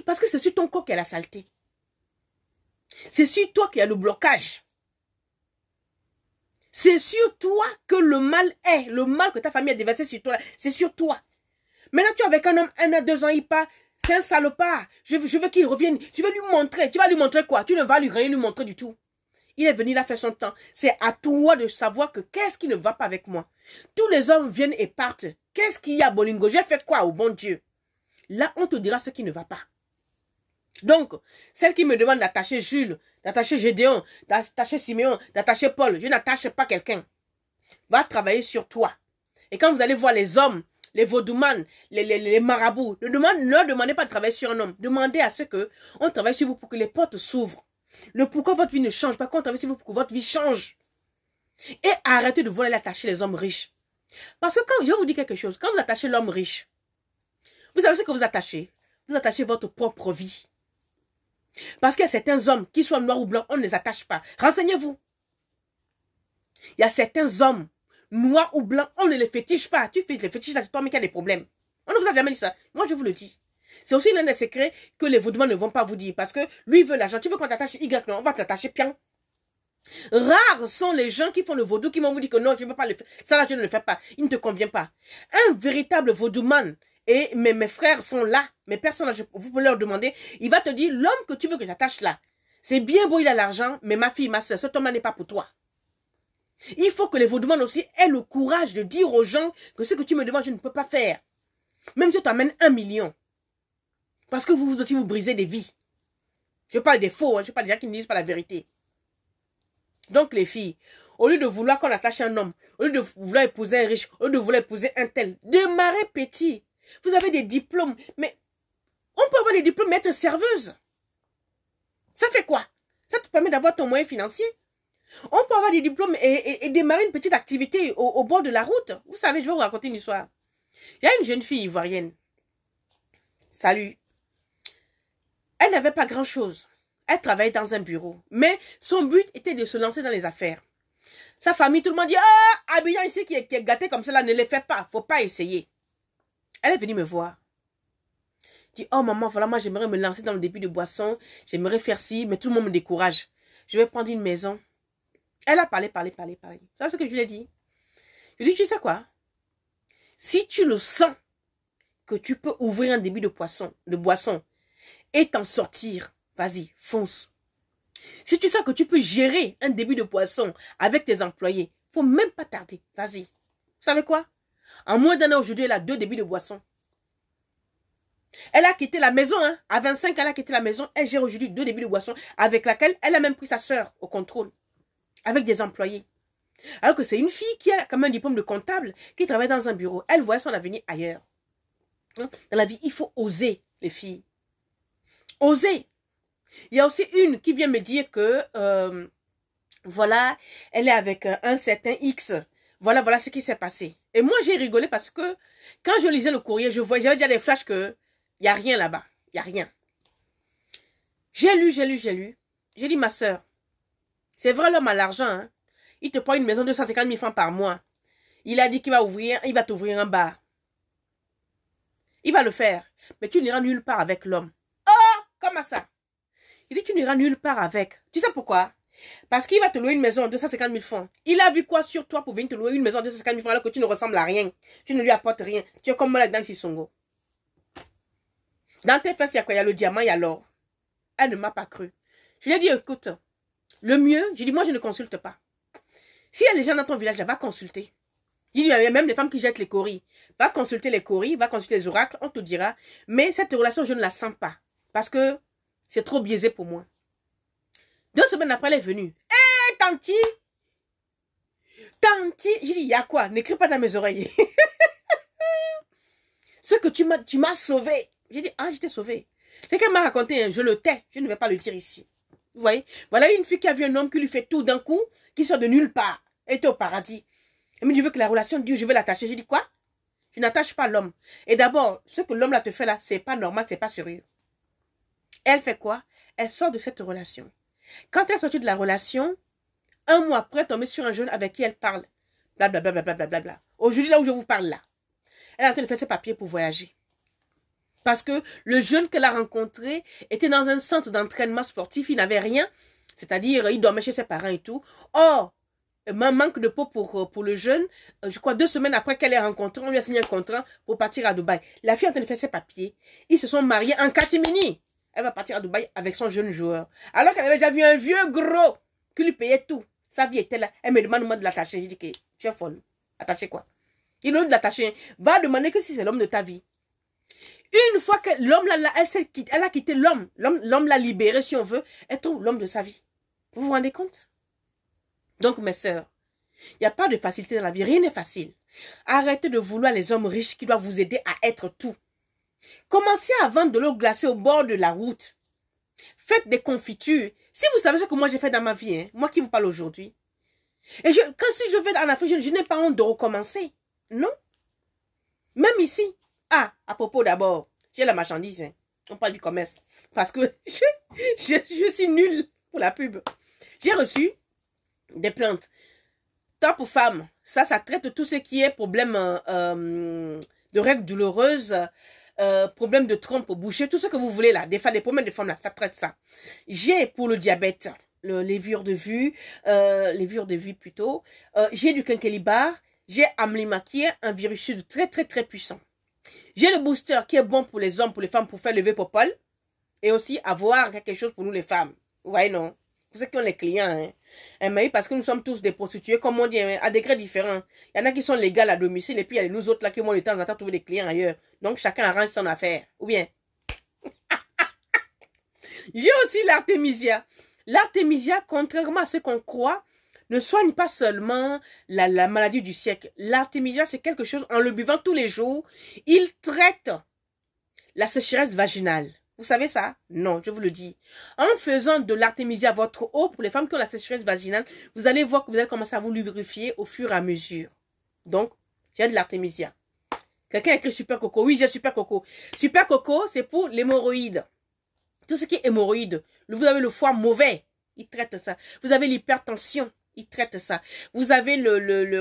Parce que c'est sur ton corps qu'il y a la saleté. C'est sur toi qu'il y a le blocage. C'est sur toi que le mal est. Le mal que ta famille a déversé sur toi, c'est sur toi. Maintenant, tu es avec un homme, 1 an, 2 ans, il part. C'est un salopard. Je veux qu'il revienne. Je vais lui montrer. Tu vas lui montrer quoi? Tu ne vas rien lui montrer du tout. Il est venu, il a fait son temps. C'est à toi de savoir que qu'est-ce qui ne va pas avec moi. Tous les hommes viennent et partent. Qu'est-ce qu'il y a, Bolingo? J'ai fait quoi au bon Dieu? Là, on te dira ce qui ne va pas. Donc, celle qui me demande d'attacher Jules, d'attacher Gédéon, d'attacher Siméon, d'attacher Paul, je n'attache pas quelqu'un. Va travailler sur toi. Et quand vous allez voir les hommes, les vaudoumanes, les marabouts, ne leur demandez pas de travailler sur un homme. Demandez à ceux que on travaille sur vous pour que les portes s'ouvrent. Le pourquoi votre vie ne change pas, qu'on travaille sur vous pour que votre vie change. Et arrêtez de vouloir attacher les hommes riches. Parce que quand, je vais vous dire quelque chose, quand vous attachez l'homme riche, vous savez ce que vous attachez? Vous attachez votre propre vie. Parce qu'il y a certains hommes, qu'ils soient noirs ou blancs, on ne les attache pas. Renseignez-vous. Il y a certains hommes, noirs ou blancs, on ne les fétiche pas. Tu fais les fétiches, c'est toi-même qui a des problèmes. On ne vous a jamais dit ça. Moi, je vous le dis. C'est aussi l'un des secrets que les vaudouans ne vont pas vous dire. Parce que lui, il veut l'argent. Tu veux qu'on t'attache Y, non, on va te l'attacher bien. Rares sont les gens qui font le vaudou, qui vont vous dire que non, je ne veux pas le faire. Ça là, je ne le fais pas. Il ne te convient pas. Un véritable vaudouman, et mes frères sont là, mes pères sont là, vous pouvez leur demander, il va te dire, l'homme que tu veux que j'attache là, c'est bien beau, il a l'argent, mais ma fille, ma soeur, cet homme-là n'est pas pour toi. Il faut que les vaudouman aussi aient le courage de dire aux gens que ce que tu me demandes, je ne peux pas faire. Même si tu amènes 1 million. Parce que vous aussi, vous brisez des vies. Je parle des faux, hein, je parle des gens qui ne disent pas la vérité. Donc les filles, au lieu de vouloir qu'on attache un homme, au lieu de vouloir épouser un riche, au lieu de vouloir épouser un tel, démarrez petit. Vous avez des diplômes, mais on peut avoir des diplômes et être serveuse. Ça fait quoi? Ça te permet d'avoir ton moyen financier. On peut avoir des diplômes et démarrer une petite activité au bord de la route. Vous savez, je vais vous raconter une histoire. Il y a une jeune fille ivoirienne. Salut. Elle n'avait pas grand-chose. Elle travaillait dans un bureau. Mais son but était de se lancer dans les affaires. Sa famille, tout le monde dit, ah, Abidjan ici qui est gâté comme cela, ne les fait pas. Faut pas essayer. Elle est venue me voir. Dit, oh maman, voilà, moi j'aimerais me lancer dans le débit de boisson. J'aimerais faire ci, mais tout le monde me décourage. Je vais prendre une maison. Elle a parlé. Vous savez ce que je lui ai dit? Je lui ai dit, tu sais quoi? Si tu le sens que tu peux ouvrir un débit de boisson et t'en sortir, vas-y, fonce. Si tu sens que tu peux gérer un débit de boisson avec tes employés, faut même pas tarder, vas-y. Vous savez quoi? En moins d'un an aujourd'hui, elle a 2 débits de boisson. Elle a quitté la maison, hein. À 25 ans, elle a quitté la maison. Elle gère aujourd'hui 2 débits de boisson avec laquelle elle a même pris sa soeur au contrôle. Avec des employés. Alors que c'est une fille qui a quand même un diplôme de comptable, qui travaille dans un bureau. Elle voit son avenir ailleurs. Dans la vie, il faut oser, les filles. Oser. Il y a aussi une qui vient me dire que, voilà, elle est avec un certain X. Voilà ce qui s'est passé. Et moi, j'ai rigolé parce que quand je lisais le courrier, j'avais déjà des flashs que il n'y a rien là-bas. Il n'y a rien. J'ai lu. J'ai dit, ma soeur, c'est vrai, l'homme a l'argent, hein. il te prend une maison de 250 000 francs par mois. Il a dit qu'il va t'ouvrir un bar. Il va le faire. Mais tu n'iras nulle part avec l'homme. Oh, comment ça? Il dit, tu n'iras nulle part avec. Tu sais pourquoi? Parce qu'il va te louer une maison de 250 000 francs. Il a vu quoi sur toi pour venir te louer une maison de 250 000 francs alors que tu ne ressembles à rien. Tu ne lui apportes rien. Tu es comme moi là-dedans, Sissongo. Dans tes fesses, il y a quoi? Il y a le diamant, il y a l'or. Elle ne m'a pas cru. Je lui ai dit, écoute, le mieux, je dis, moi, je ne consulte pas. S'il y a des gens dans ton village, va consulter. Je dis, il y a même des femmes qui jettent les coris. Va consulter les coris, va consulter les oracles, on te dira. Mais cette relation, je ne la sens pas. Parce que c'est trop biaisé pour moi. 2 semaines après, elle est venue. Hé, tanti! Tanti! J'ai dit, il y a quoi? N'écris pas dans mes oreilles. Ce que tu m'as sauvé. J'ai dit, ah, je t'ai sauvé. C'est qu'elle m'a raconté, hein, je le tais. Je ne vais pas le dire ici. Vous voyez? Voilà une fille qui a vu un homme qui lui fait tout d'un coup, qui sort de nulle part. Elle était au paradis. Elle me dit, je veux que la relation dure, je veux l'attacher. J'ai dit, quoi? Tu n'attaches pas l'homme. Et d'abord, ce que l'homme là te fait là, c'est pas normal, c'est pas sérieux. Elle fait quoi? Elle sort de cette relation. Quand elle est sortie de la relation, un mois après, elle est tombée sur un jeune avec qui elle parle. Blablabla. Bla. Aujourd'hui, là où je vous parle là, elle est en train de faire ses papiers pour voyager. Parce que le jeune qu'elle a rencontré était dans un centre d'entraînement sportif, il n'avait rien. C'est-à-dire, il dormait chez ses parents et tout. Or, manque de peau pour le jeune. Je crois 2 semaines après qu'elle ait rencontré, on lui a signé un contrat pour partir à Dubaï. La fille est en train de faire ses papiers. Ils se sont mariés en catimini. Elle va partir à Dubaï avec son jeune joueur. Alors qu'elle avait déjà vu un vieux gros qui lui payait tout. Sa vie était là. Elle me demande moi de l'attacher. Je dis que tu es folle. Attacher quoi? Il a de l'attacher. Va demander que si c'est l'homme de ta vie. Une fois que l'homme là, elle a quitté l'homme. L'homme l'a libéré si on veut. Elle trouve l'homme de sa vie. Vous vous rendez compte? Donc mes sœurs, il n'y a pas de facilité dans la vie. Rien n'est facile. Arrêtez de vouloir les hommes riches qui doivent vous aider à être tout. Commencez à vendre de l'eau glacée au bord de la route. Faites des confitures. Si vous savez ce que moi j'ai fait dans ma vie, hein, moi qui vous parle aujourd'hui. Et si je vais en Afrique, je n'ai pas honte de recommencer. Non. Même ici. Ah, à propos d'abord, j'ai la marchandise. Hein. On parle du commerce. Parce que je suis nulle pour la pub. J'ai reçu des plantes. Top femmes. Ça traite tout ce qui est problème de règles douloureuses. Problème de trompe bouchée, tout ce que vous voulez là, des problèmes de femmes là, ça traite ça. J'ai pour le diabète, les levures de vue plutôt. J'ai du quinquelibar, j'ai Amlima qui est un virus très puissant. J'ai le booster qui est bon pour les hommes, pour les femmes, pour faire lever popole et aussi avoir quelque chose pour nous les femmes. Vous voyez non? Pour ceux qui ont les clients, hein. Mais parce que nous sommes tous des prostituées, comme on dit, à degrés différents. Il y en a qui sont légales à domicile et puis il y a nous autres là qui vont de temps en temps trouver des clients ailleurs. Donc chacun arrange son affaire. Ou bien. J'ai aussi l'artémisia. L'artémisia, contrairement à ce qu'on croit, ne soigne pas seulement la maladie du siècle. L'artémisia, c'est quelque chose, en le buvant tous les jours, il traite la sécheresse vaginale. Vous savez ça? Non, je vous le dis. En faisant de l'artémisia votre eau pour les femmes qui ont la sécheresse vaginale, vous allez voir que vous allez commencer à vous lubrifier au fur et à mesure. Donc, j'ai de l'artémisia. Quelqu'un a écrit Super Coco. Oui, j'ai Super Coco. Super Coco, c'est pour l'hémorroïde. Tout ce qui est hémorroïde. Vous avez le foie mauvais. Il traite ça. Vous avez l'hypertension. Il traite ça. Vous avez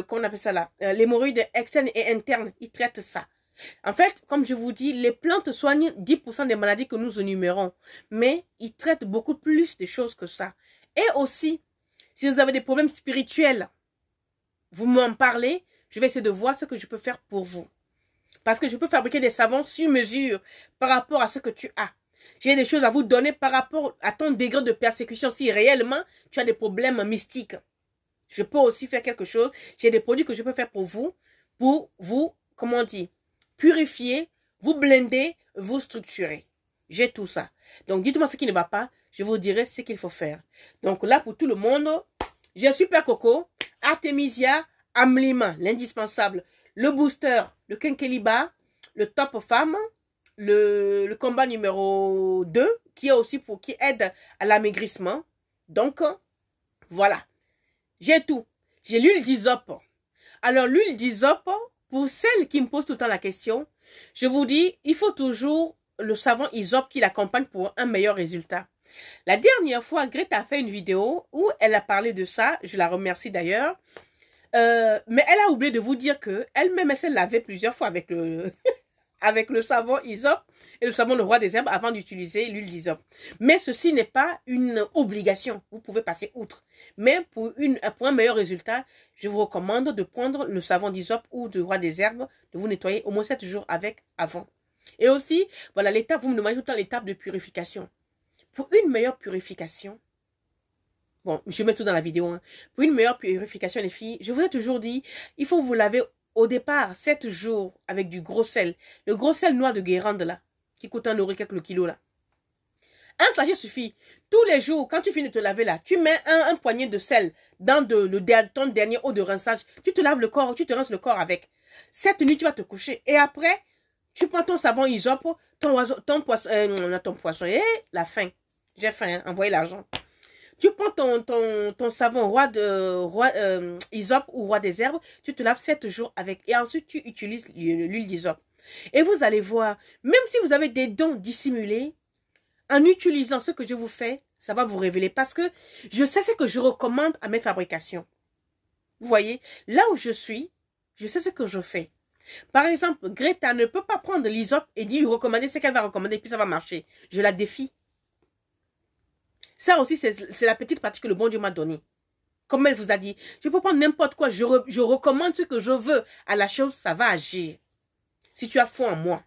comment on appelle ça là? L'hémorroïde externe et interne. Il traite ça. En fait, comme je vous dis, les plantes soignent 10% des maladies que nous énumérons. Mais ils traitent beaucoup plus de choses que ça. Et aussi, si vous avez des problèmes spirituels, vous m'en parlez. Je vais essayer de voir ce que je peux faire pour vous. Parce que je peux fabriquer des savons sur mesure par rapport à ce que tu as. J'ai des choses à vous donner par rapport à ton degré de persécution. Si réellement tu as des problèmes mystiques, je peux aussi faire quelque chose. J'ai des produits que je peux faire pour vous, comment on dit, purifier, vous blender, vous structurer. J'ai tout ça. Donc dites-moi ce qui ne va pas, je vous dirai ce qu'il faut faire. Donc là, pour tout le monde, j'ai Super Coco, Artémisia, Amlima, l'indispensable, le booster, le quinquelibar, le top femme, le combat numéro 2, qui aide à l'amaigrissement. Donc, voilà. J'ai tout. J'ai l'huile d'hysope. Alors, l'huile d'hysope, pour celles qui me posent tout le temps la question, je vous dis, il faut toujours le savon hysope qui l'accompagne pour un meilleur résultat. La dernière fois, Greta a fait une vidéo où elle a parlé de ça. Je la remercie d'ailleurs. Mais elle a oublié de vous dire que elle-même, elle s'est lavée plusieurs fois avec le, avec le savon Hysope et le savon de roi des herbes avant d'utiliser l'huile d'Hysope. Mais ceci n'est pas une obligation. Vous pouvez passer outre. Mais pour un meilleur résultat, je vous recommande de prendre le savon d'Hysope ou de roi des herbes, de vous nettoyer au moins 7 jours avec avant. Et aussi, voilà l'étape, vous me demandez tout le temps l'étape de purification. Pour une meilleure purification, bon, je mets tout dans la vidéo, hein. Pour une meilleure purification, les filles, je vous ai toujours dit, il faut vous laver au départ 7 jours avec du gros sel. Le gros sel noir de Guérande, là, qui coûte 1 € quelques kilos, là. Un sachet suffit. Tous les jours, quand tu finis de te laver, là, tu mets un poignet de sel dans ton dernier eau de rinçage. Tu te laves le corps, tu te rinces le corps avec. Cette nuit, tu vas te coucher. Et après, tu prends ton savon Hysope, ton poisson, et la faim. J'ai faim, hein, envoyez l'argent. Tu prends ton savon Hysope ou roi des herbes, tu te laves 7 jours avec. Et ensuite, tu utilises l'huile d'Hysope. Et vous allez voir, même si vous avez des dons dissimulés, en utilisant ce que je vous fais, ça va vous révéler. Parce que je sais ce que je recommande à mes fabrications. Vous voyez, là où je suis, je sais ce que je fais. Par exemple, Greta ne peut pas prendre l'Hysope et lui recommander ce qu'elle va recommander, puis ça va marcher. Je la défie. Ça aussi, c'est la petite pratique que le bon Dieu m'a donnée. Comme elle vous a dit, je peux prendre n'importe quoi, je recommande ce que je veux à la chose, ça va agir. Si tu as foi en moi.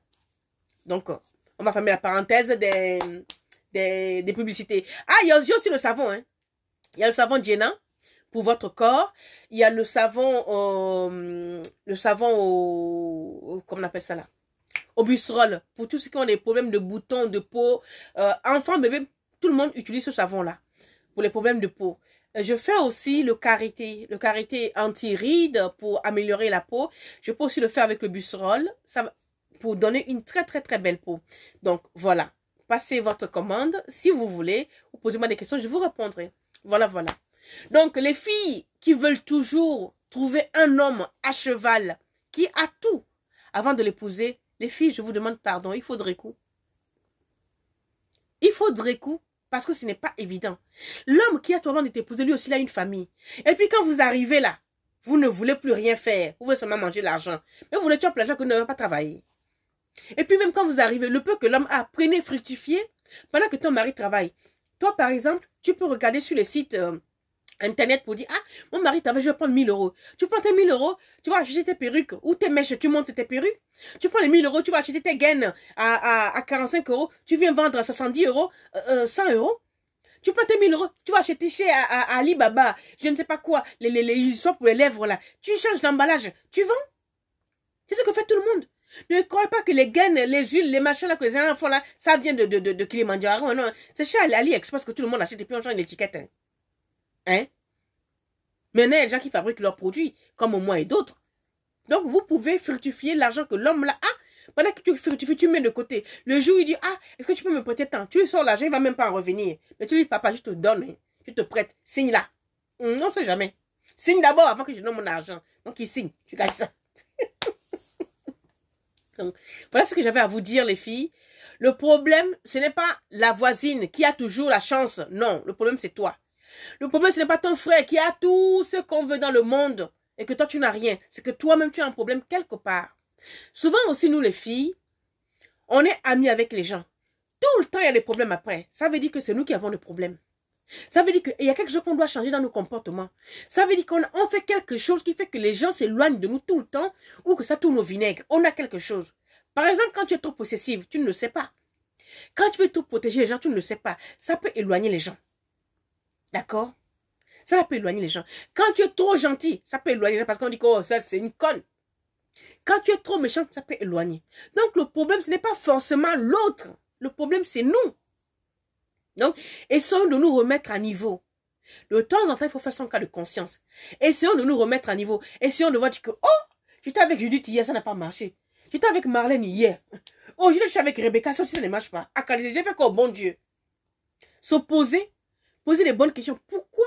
Donc, on va fermer la parenthèse des publicités. Ah, il y a aussi le savon, hein. Il y a le savon Jenna pour votre corps. Il y a le savon comment on appelle ça là? Au busserole, pour tous ceux qui ont des problèmes de boutons, de peau. Enfants, bébés, tout le monde utilise ce savon-là pour les problèmes de peau. Je fais aussi le karité anti-rides pour améliorer la peau. Je peux aussi le faire avec le busserole pour donner une très très très belle peau. Donc voilà, passez votre commande si vous voulez. Ou posez-moi des questions, je vous répondrai. Voilà, voilà. Donc les filles qui veulent toujours trouver un homme à cheval qui a tout avant de l'épouser, les filles, je vous demande pardon, il faudrait coup. Il faudrait coup. Parce que ce n'est pas évident. L'homme qui a tout avant de t'épouser, lui aussi, il a une famille. Et puis quand vous arrivez là, vous ne voulez plus rien faire. Vous voulez seulement manger l'argent. Mais vous voulez tuer l'argent que vous ne devez pas travailler. Et puis même quand vous arrivez, le peu que l'homme a, prenez fructifier pendant que ton mari travaille. Toi, par exemple, tu peux regarder sur les sites Internet pour dire, ah, mon mari travaille, je vais prendre 1000 €. Tu prends tes 1000 €, tu vas acheter tes perruques ou tes mèches, tu montes tes perruques. Tu prends les 1000 €, tu vas acheter tes gaines à 45 €. Tu viens vendre à 70 €, 100 €. Tu prends tes 1000 €, tu vas acheter chez Alibaba, je ne sais pas quoi, les Hysope pour les lèvres là. Tu changes d'emballage, tu vends. C'est ce que fait tout le monde. Ne croyez pas que les gaines, les huiles, les machins là que les gens font là, ça vient de Kilimanjaro. Non, c'est chez AliExpress que tout le monde achète et puis on change l'étiquette. Hein? Maintenant, il y a des gens qui fabriquent leurs produits, comme moi et d'autres. Donc, vous pouvez fructifier l'argent que l'homme là a. Pendant que tu fructifies, tu mets de côté. Le jour, il dit, ah, est-ce que tu peux me prêter tant? Tu sors l'argent, il ne va même pas en revenir. Mais tu dis, papa, je te donne, je te prête. Signe là. On ne sait jamais. Signe d'abord avant que je donne mon argent. Donc, il signe. Tu gagnes ça. Donc, voilà ce que j'avais à vous dire, les filles. Le problème, ce n'est pas la voisine qui a toujours la chance. Non, le problème, c'est toi. Le problème, ce n'est pas ton frère qui a tout ce qu'on veut dans le monde et que toi, tu n'as rien. C'est que toi-même, tu as un problème quelque part. Souvent aussi, nous, les filles, on est amis avec les gens. Tout le temps, il y a des problèmes après. Ça veut dire que c'est nous qui avons des problèmes. Ça veut dire qu'il y a quelque chose qu'on doit changer dans nos comportements. Ça veut dire qu'on fait quelque chose qui fait que les gens s'éloignent de nous tout le temps ou que ça tourne au vinaigre. On a quelque chose. Par exemple, quand tu es trop possessive, tu ne le sais pas. Quand tu veux tout protéger les gens, tu ne le sais pas. Ça peut éloigner les gens. D'accord? Ça peut éloigner les gens. Quand tu es trop gentil, ça peut éloigner les gens parce qu'on dit que oh, ça c'est une conne. Quand tu es trop méchant, ça peut éloigner. Donc le problème, ce n'est pas forcément l'autre. Le problème, c'est nous. Donc, essayons de nous remettre à niveau. De temps en temps, il faut faire son cas de conscience. Essayons de nous remettre à niveau. Essayons de voir que, oh, j'étais avec Judith hier, ça n'a pas marché. J'étais avec Marlène hier. Aujourd'hui, je suis avec Rebecca, ça aussi, ça ne marche pas. J'ai fait quoi, bon Dieu? S'opposer, poser les bonnes questions. Pourquoi?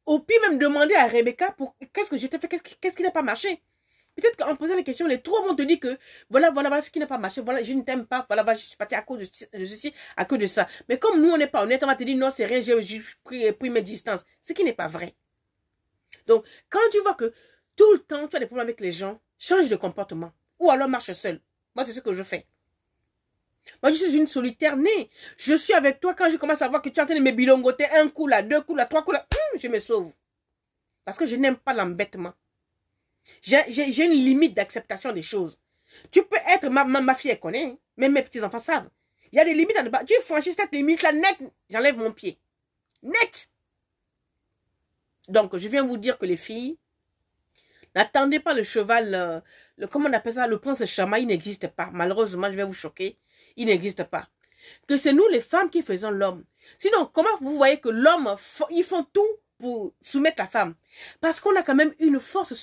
Au pire, même demander à Rebecca, qu'est-ce que j'ai fait, qu'est-ce qui n'a pas marché? Peut-être qu'en posant les questions, les trois vont te dire que voilà ce qui n'a pas marché, voilà, je ne t'aime pas, voilà, je suis partie à cause de ceci, à cause de ça. Mais comme nous, on n'est pas honnête, on va te dire non, c'est rien, j'ai juste pris mes distances. Ce qui n'est pas vrai. Donc, quand tu vois que tout le temps, tu as des problèmes avec les gens, change de comportement. Ou alors marche seul. Moi, c'est ce que je fais. Moi, je suis une solitaire née. Je suis avec toi quand je commence à voir que tu es en train de me bilongoter un coup là, deux coups là, trois coups là, je me sauve. Parce que je n'aime pas l'embêtement. J'ai une limite d'acceptation des choses. Tu peux être, ma fille, elle connaît, hein, même mes petits-enfants savent. Il y a des limites à ne pas. Tu franchis cette limite-là, net, j'enlève mon pied. Net. Donc, je viens vous dire que les filles, n'attendez pas le cheval, comment on appelle ça, le prince Chama, il n'existe pas. Malheureusement, je vais vous choquer, il n'existe pas. Que c'est nous, les femmes, qui faisons l'homme. Sinon, comment vous voyez que l'homme, ils font tout pour soumettre la femme? Parce qu'on a quand même une force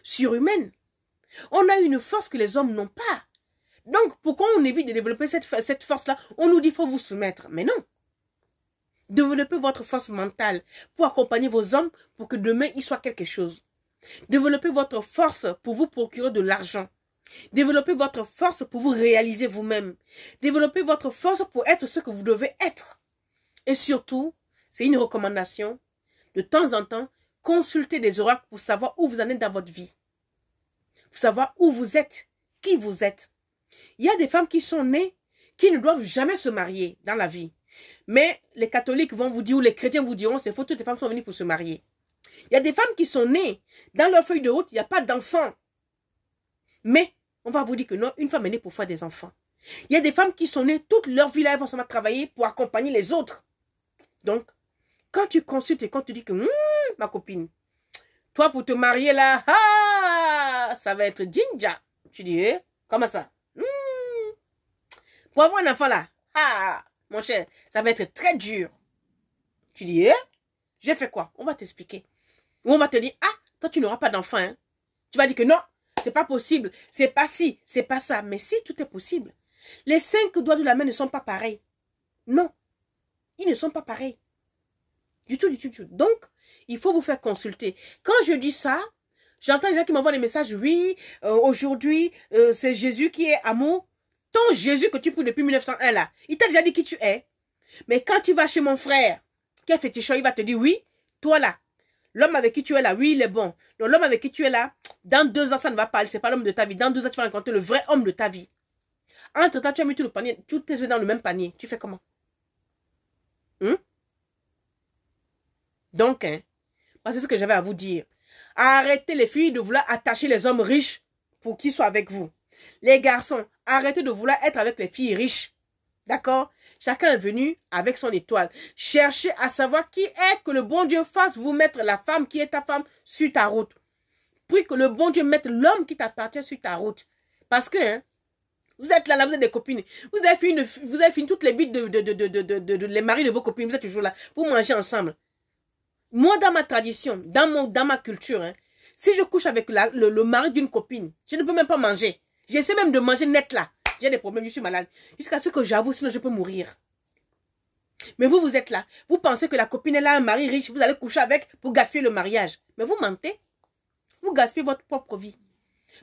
surhumaine. On a une force que les hommes n'ont pas. Donc, pourquoi on évite de développer cette force-là? On nous dit qu'il faut vous soumettre. Mais non. Développez votre force mentale pour accompagner vos hommes pour que demain, ils soient quelque chose. Développez votre force pour vous procurer de l'argent. Développez votre force pour vous réaliser vous-même. Développez votre force pour être ce que vous devez être. Et surtout, c'est une recommandation, de temps en temps, consultez des oracles pour savoir où vous en êtes dans votre vie. Pour savoir où vous êtes, qui vous êtes. Il y a des femmes qui sont nées, qui ne doivent jamais se marier dans la vie. Mais les catholiques vont vous dire, ou les chrétiens vous diront, c'est faux, toutes les femmes sont venues pour se marier. Il y a des femmes qui sont nées, dans leur feuille de route, il n'y a pas d'enfants. Mais, on va vous dire que non, une femme est née pour faire des enfants. Il y a des femmes qui sont nées, toute leur vie là, elles vont se mettre à travailler pour accompagner les autres. Donc, quand tu consultes et quand tu dis que, ma copine, toi pour te marier là, ça va être jinja. Tu dis, comment ça? Pour avoir un enfant là, mon cher, ça va être très dur. Tu dis, j'ai fait quoi? On va t'expliquer. Ou on va te dire, toi tu n'auras pas d'enfant. Hein? Tu vas dire que non, c'est pas possible, c'est pas ci, c'est pas ça. Mais si, tout est possible. Les 5 doigts de la main ne sont pas pareils. Non, ils ne sont pas pareils. Du tout, du tout, du tout. Donc, il faut vous faire consulter. Quand je dis ça, j'entends des gens qui m'envoient des messages, oui, aujourd'hui, c'est Jésus qui est amour. Ton Jésus que tu pries depuis 1901 là, il t'a déjà dit qui tu es. Mais quand tu vas chez mon frère, qui est féticheur, il va te dire, oui, toi là, l'homme avec qui tu es là, oui, il est bon. Donc l'homme avec qui tu es là, dans 2 ans, ça ne va pas aller, c'est pas l'homme de ta vie. Dans 2 ans, tu vas rencontrer le vrai homme de ta vie. Entre-temps, tu as mis tout le panier, tous tes œufs dans le même panier. Tu fais comment? Donc, c'est ce que j'avais à vous dire. Arrêtez les filles de vouloir attacher les hommes riches pour qu'ils soient avec vous. Les garçons, arrêtez de vouloir être avec les filles riches. D'accord? Chacun est venu avec son étoile. Cherchez à savoir qui est, que le bon Dieu fasse vous mettre la femme qui est ta femme sur ta route. Puis que le bon Dieu mette l'homme qui t'appartient sur ta route. Parce que, vous êtes là, vous êtes des copines. Vous avez fini toutes les bites les maris de vos copines. Vous êtes toujours là. Vous mangez ensemble. Moi, dans ma tradition, dans ma culture, si je couche avec le mari d'une copine, je ne peux même pas manger. J'essaie même de manger net là. J'ai des problèmes, je suis malade. Jusqu'à ce que j'avoue, sinon je peux mourir. Mais vous êtes là. Vous pensez que la copine elle a un mari riche, vous allez coucher avec pour gaspiller le mariage. Mais vous mentez. Vous gaspillez votre propre vie.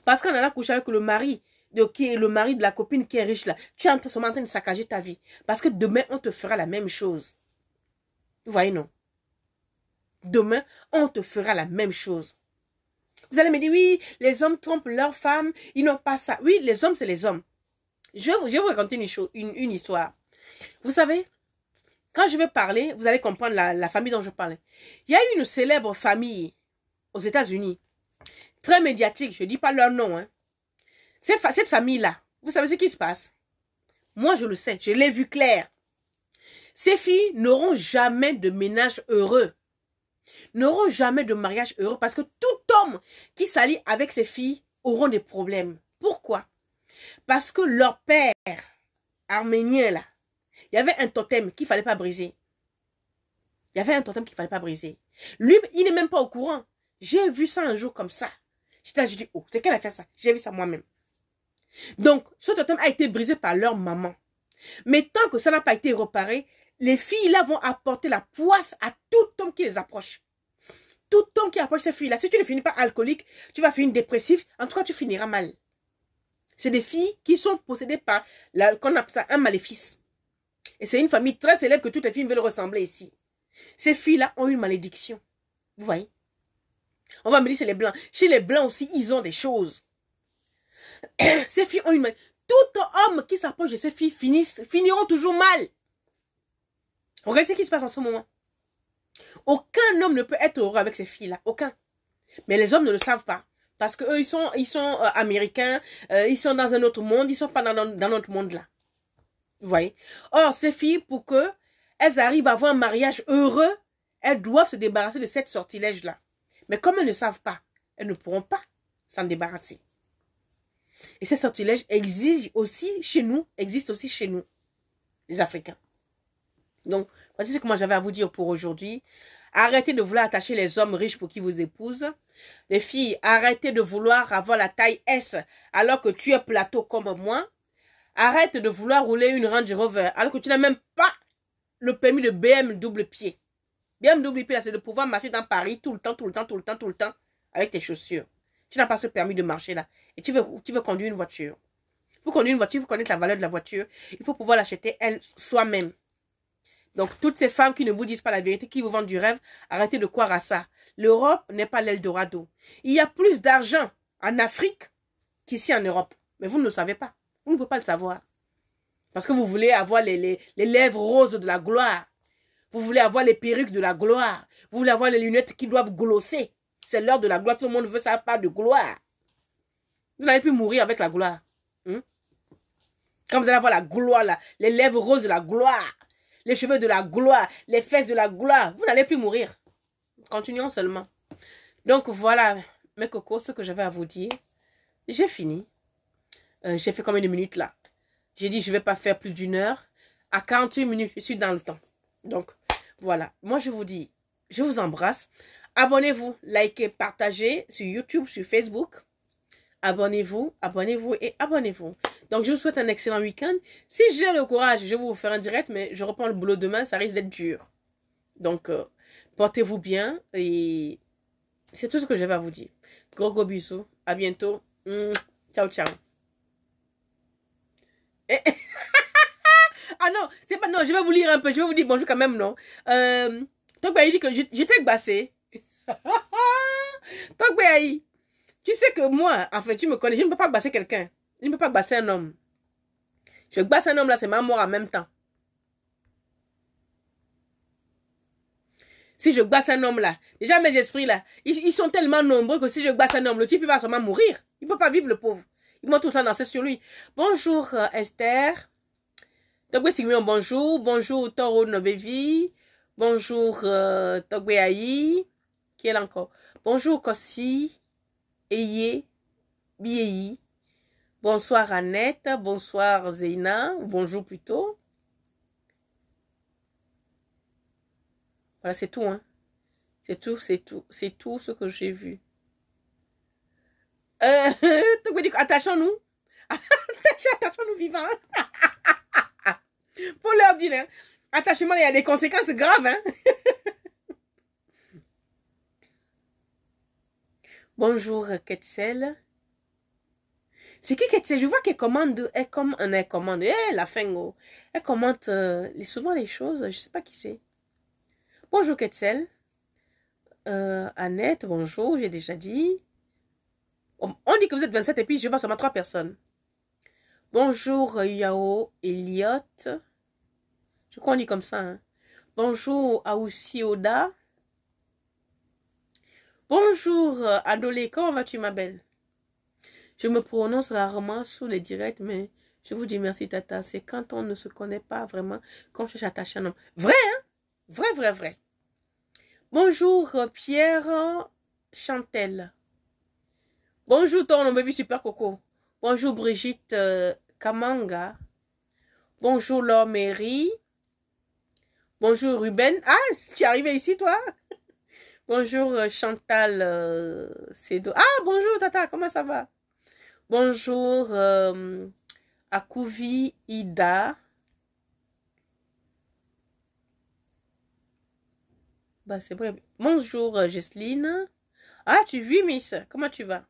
Parce qu'en allant coucher avec le mari, qui est le mari de la copine qui est riche là, tu es en train de saccager ta vie. Parce que demain, on te fera la même chose. Vous voyez, non? Demain, on te fera la même chose. Vous allez me dire, oui, les hommes trompent leurs femmes, ils n'ont pas ça. Oui, les hommes, c'est les hommes. Je vais vous raconter une histoire. Vous savez, quand je vais parler, vous allez comprendre la famille dont je parlais. Il y a une célèbre famille aux États-Unis, très médiatique, je ne dis pas leur nom. Cette famille-là, vous savez ce qui se passe? Moi, je le sais, je l'ai vu clair. Ces filles n'auront jamais de ménage heureux. N'auront jamais de mariage heureux parce que tout homme qui s'allie avec ces filles auront des problèmes. Pourquoi? Parce que leur père arménien là, il y avait un totem qu'il ne fallait pas briser. Il y avait un totem qu'il ne fallait pas briser. Lui, il n'est même pas au courant. J'ai vu ça un jour comme ça. J'ai dit, oh, c'est qu'elle a fait ça. J'ai vu ça moi-même. Donc, ce totem a été brisé par leur maman. Mais tant que ça n'a pas été réparé, les filles là vont apporter la poisse à tout homme qui les approche. Tout temps qui approche ces filles-là, si tu ne finis pas alcoolique, tu vas finir dépressif. En tout cas, tu finiras mal. C'est des filles qui sont possédées par, qu'on appelle ça un maléfice. Et c'est une famille très célèbre que toutes les filles veulent ressembler ici. Ces filles-là ont une malédiction. Vous voyez? On va me dire c'est les blancs. Chez les blancs aussi, ils ont des choses. Ces filles ont une malédiction. Tout homme qui s'approche de ces filles finiront toujours mal. Regardez ce qui se passe en ce moment. Aucun homme ne peut être heureux avec ces filles-là. Aucun. Mais les hommes ne le savent pas. Parce qu'eux, ils sont américains. Ils sont dans un autre monde. Ils ne sont pas dans notre monde-là. Vous voyez? Or, ces filles, pour qu'elles arrivent à avoir un mariage heureux, elles doivent se débarrasser de cette sortilège-là. Mais comme elles ne savent pas, elles ne pourront pas s'en débarrasser. Et ces sortilèges existent aussi chez nous, les Africains. Donc, voici ce que moi j'avais à vous dire pour aujourd'hui. Arrêtez de vouloir attacher les hommes riches pour qu'ils vous épousent. Les filles, arrêtez de vouloir avoir la taille S alors que tu es plateau comme moi. Arrête de vouloir rouler une Range Rover alors que tu n'as même pas le permis de BM double pied. BM double pied, c'est de pouvoir marcher dans Paris tout le temps avec tes chaussures. Tu n'as pas ce permis de marcher là. Et tu veux conduire une voiture. Pour conduire une voiture, il faut connaître la valeur de la voiture. Il faut pouvoir l'acheter elle soi-même. Donc, toutes ces femmes qui ne vous disent pas la vérité, qui vous vendent du rêve, arrêtez de croire à ça. L'Europe n'est pas l'Eldorado. Il y a plus d'argent en Afrique qu'ici en Europe. Mais vous ne le savez pas. Vous ne pouvez pas le savoir. Parce que vous voulez avoir les lèvres roses de la gloire. Vous voulez avoir les perruques de la gloire. Vous voulez avoir les lunettes qui doivent glosser. C'est l'heure de la gloire. Tout le monde veut ça, pas de gloire. Vous n'allez plus mourir avec la gloire. Quand vous allez avoir la gloire, là, les lèvres roses de la gloire, les cheveux de la gloire, les fesses de la gloire, vous n'allez plus mourir. Continuons seulement. Donc voilà, mes cocos, ce que j'avais à vous dire. J'ai fini. J'ai fait combien de minutes là? J'ai dit je ne vais pas faire plus d'une heure. À 48 minutes, je suis dans le temps. Donc voilà, moi je vous dis, je vous embrasse. Abonnez-vous, likez, partagez sur YouTube, sur Facebook. Abonnez-vous, abonnez-vous et abonnez-vous. Donc je vous souhaite un excellent week-end. Si j'ai le courage, je vais vous faire un direct, mais je reprends le boulot demain, ça risque d'être dur. Donc portez-vous bien et c'est tout ce que j'avais à vous dire. Gros bisous, à bientôt. Ciao, ciao. Ah non, c'est pas non, je vais vous lire un peu, je vais vous dire bonjour quand même, non. Togbe dit que j'étais glacée. Togbe, tu sais que moi, en fait, tu me connais, je ne peux pas gbasser quelqu'un. Je ne peux pas gbasser un homme. Je glace un homme là, c'est ma mort en même temps. Si je glace un homme là, déjà mes esprits là, ils sont tellement nombreux que si je glace un homme, le type il va seulement mourir. Il ne peut pas vivre le pauvre. Ils vont tout le temps danser sur lui. Bonjour Esther. Bonjour. Bonjour Toro Nobevi. Bonjour Togbe Aïe. Qui est là encore? Bonjour Kossi. Eye. Biei. Bonsoir Annette. Bonsoir Zeina. Bonjour plutôt. Voilà, c'est tout, hein. C'est tout ce que j'ai vu. Attachons-nous. Attachons-nous vivants. Pour leur dire, hein, attachement, il y a des conséquences graves, hein. Bonjour, Ketzel. C'est qui Ketzel? Je vois qu'elle commande, elle commande. La fin, oh. Elle commente souvent les choses, je sais pas qui c'est. Bonjour, Ketzel. Annette, bonjour, j'ai déjà dit. On dit que vous êtes 27 et puis je vois seulement 3 personnes. Bonjour, Yao Elliot. Je crois qu'on dit comme ça. Hein. Bonjour, Aoussi Oda. Bonjour, Adolé. Comment vas-tu, ma belle? Je me prononce rarement sous les directs, mais je vous dis merci, Tata. C'est quand on ne se connaît pas vraiment qu'on cherche à attacher un homme. Vrai, hein? Vrai. Bonjour, Pierre Chantel. Bonjour, ton baby super coco. Bonjour, Brigitte Kamanga. Bonjour, Laure Mary. Bonjour, Ruben. Ah, tu es arrivé ici, toi? Bonjour, Chantal Cedo. Ah, bonjour, Tata, comment ça va? Bonjour, Akouvi Ida. Bah, c'est vrai. Bonjour, Jocelyne. Ah, tu vis, Miss. Comment tu vas?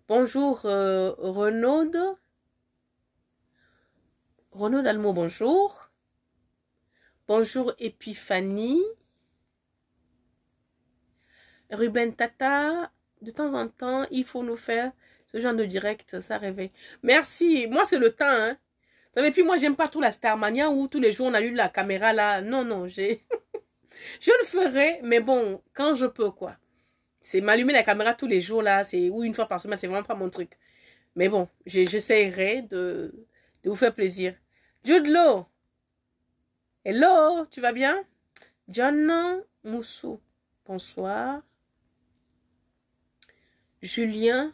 Bonjour, Renaud. Renaud Dalmo, bonjour. Bonjour, Epiphanie. Ruben Tata. De temps en temps, il faut nous faire ce genre de direct, ça réveille. Merci. Moi, c'est le temps, hein. Vous savez, puis moi, j'aime pas tout la Starmania où tous les jours on allume la caméra là. Non, non, j'ai. Je le ferai, mais bon, quand je peux, quoi. C'est m'allumer la caméra tous les jours, là, c'est ou une fois par semaine, c'est vraiment pas mon truc. Mais bon, j'essaierai de vous faire plaisir. Jude Law. Hello, tu vas bien? John Moussou. Bonsoir. Julien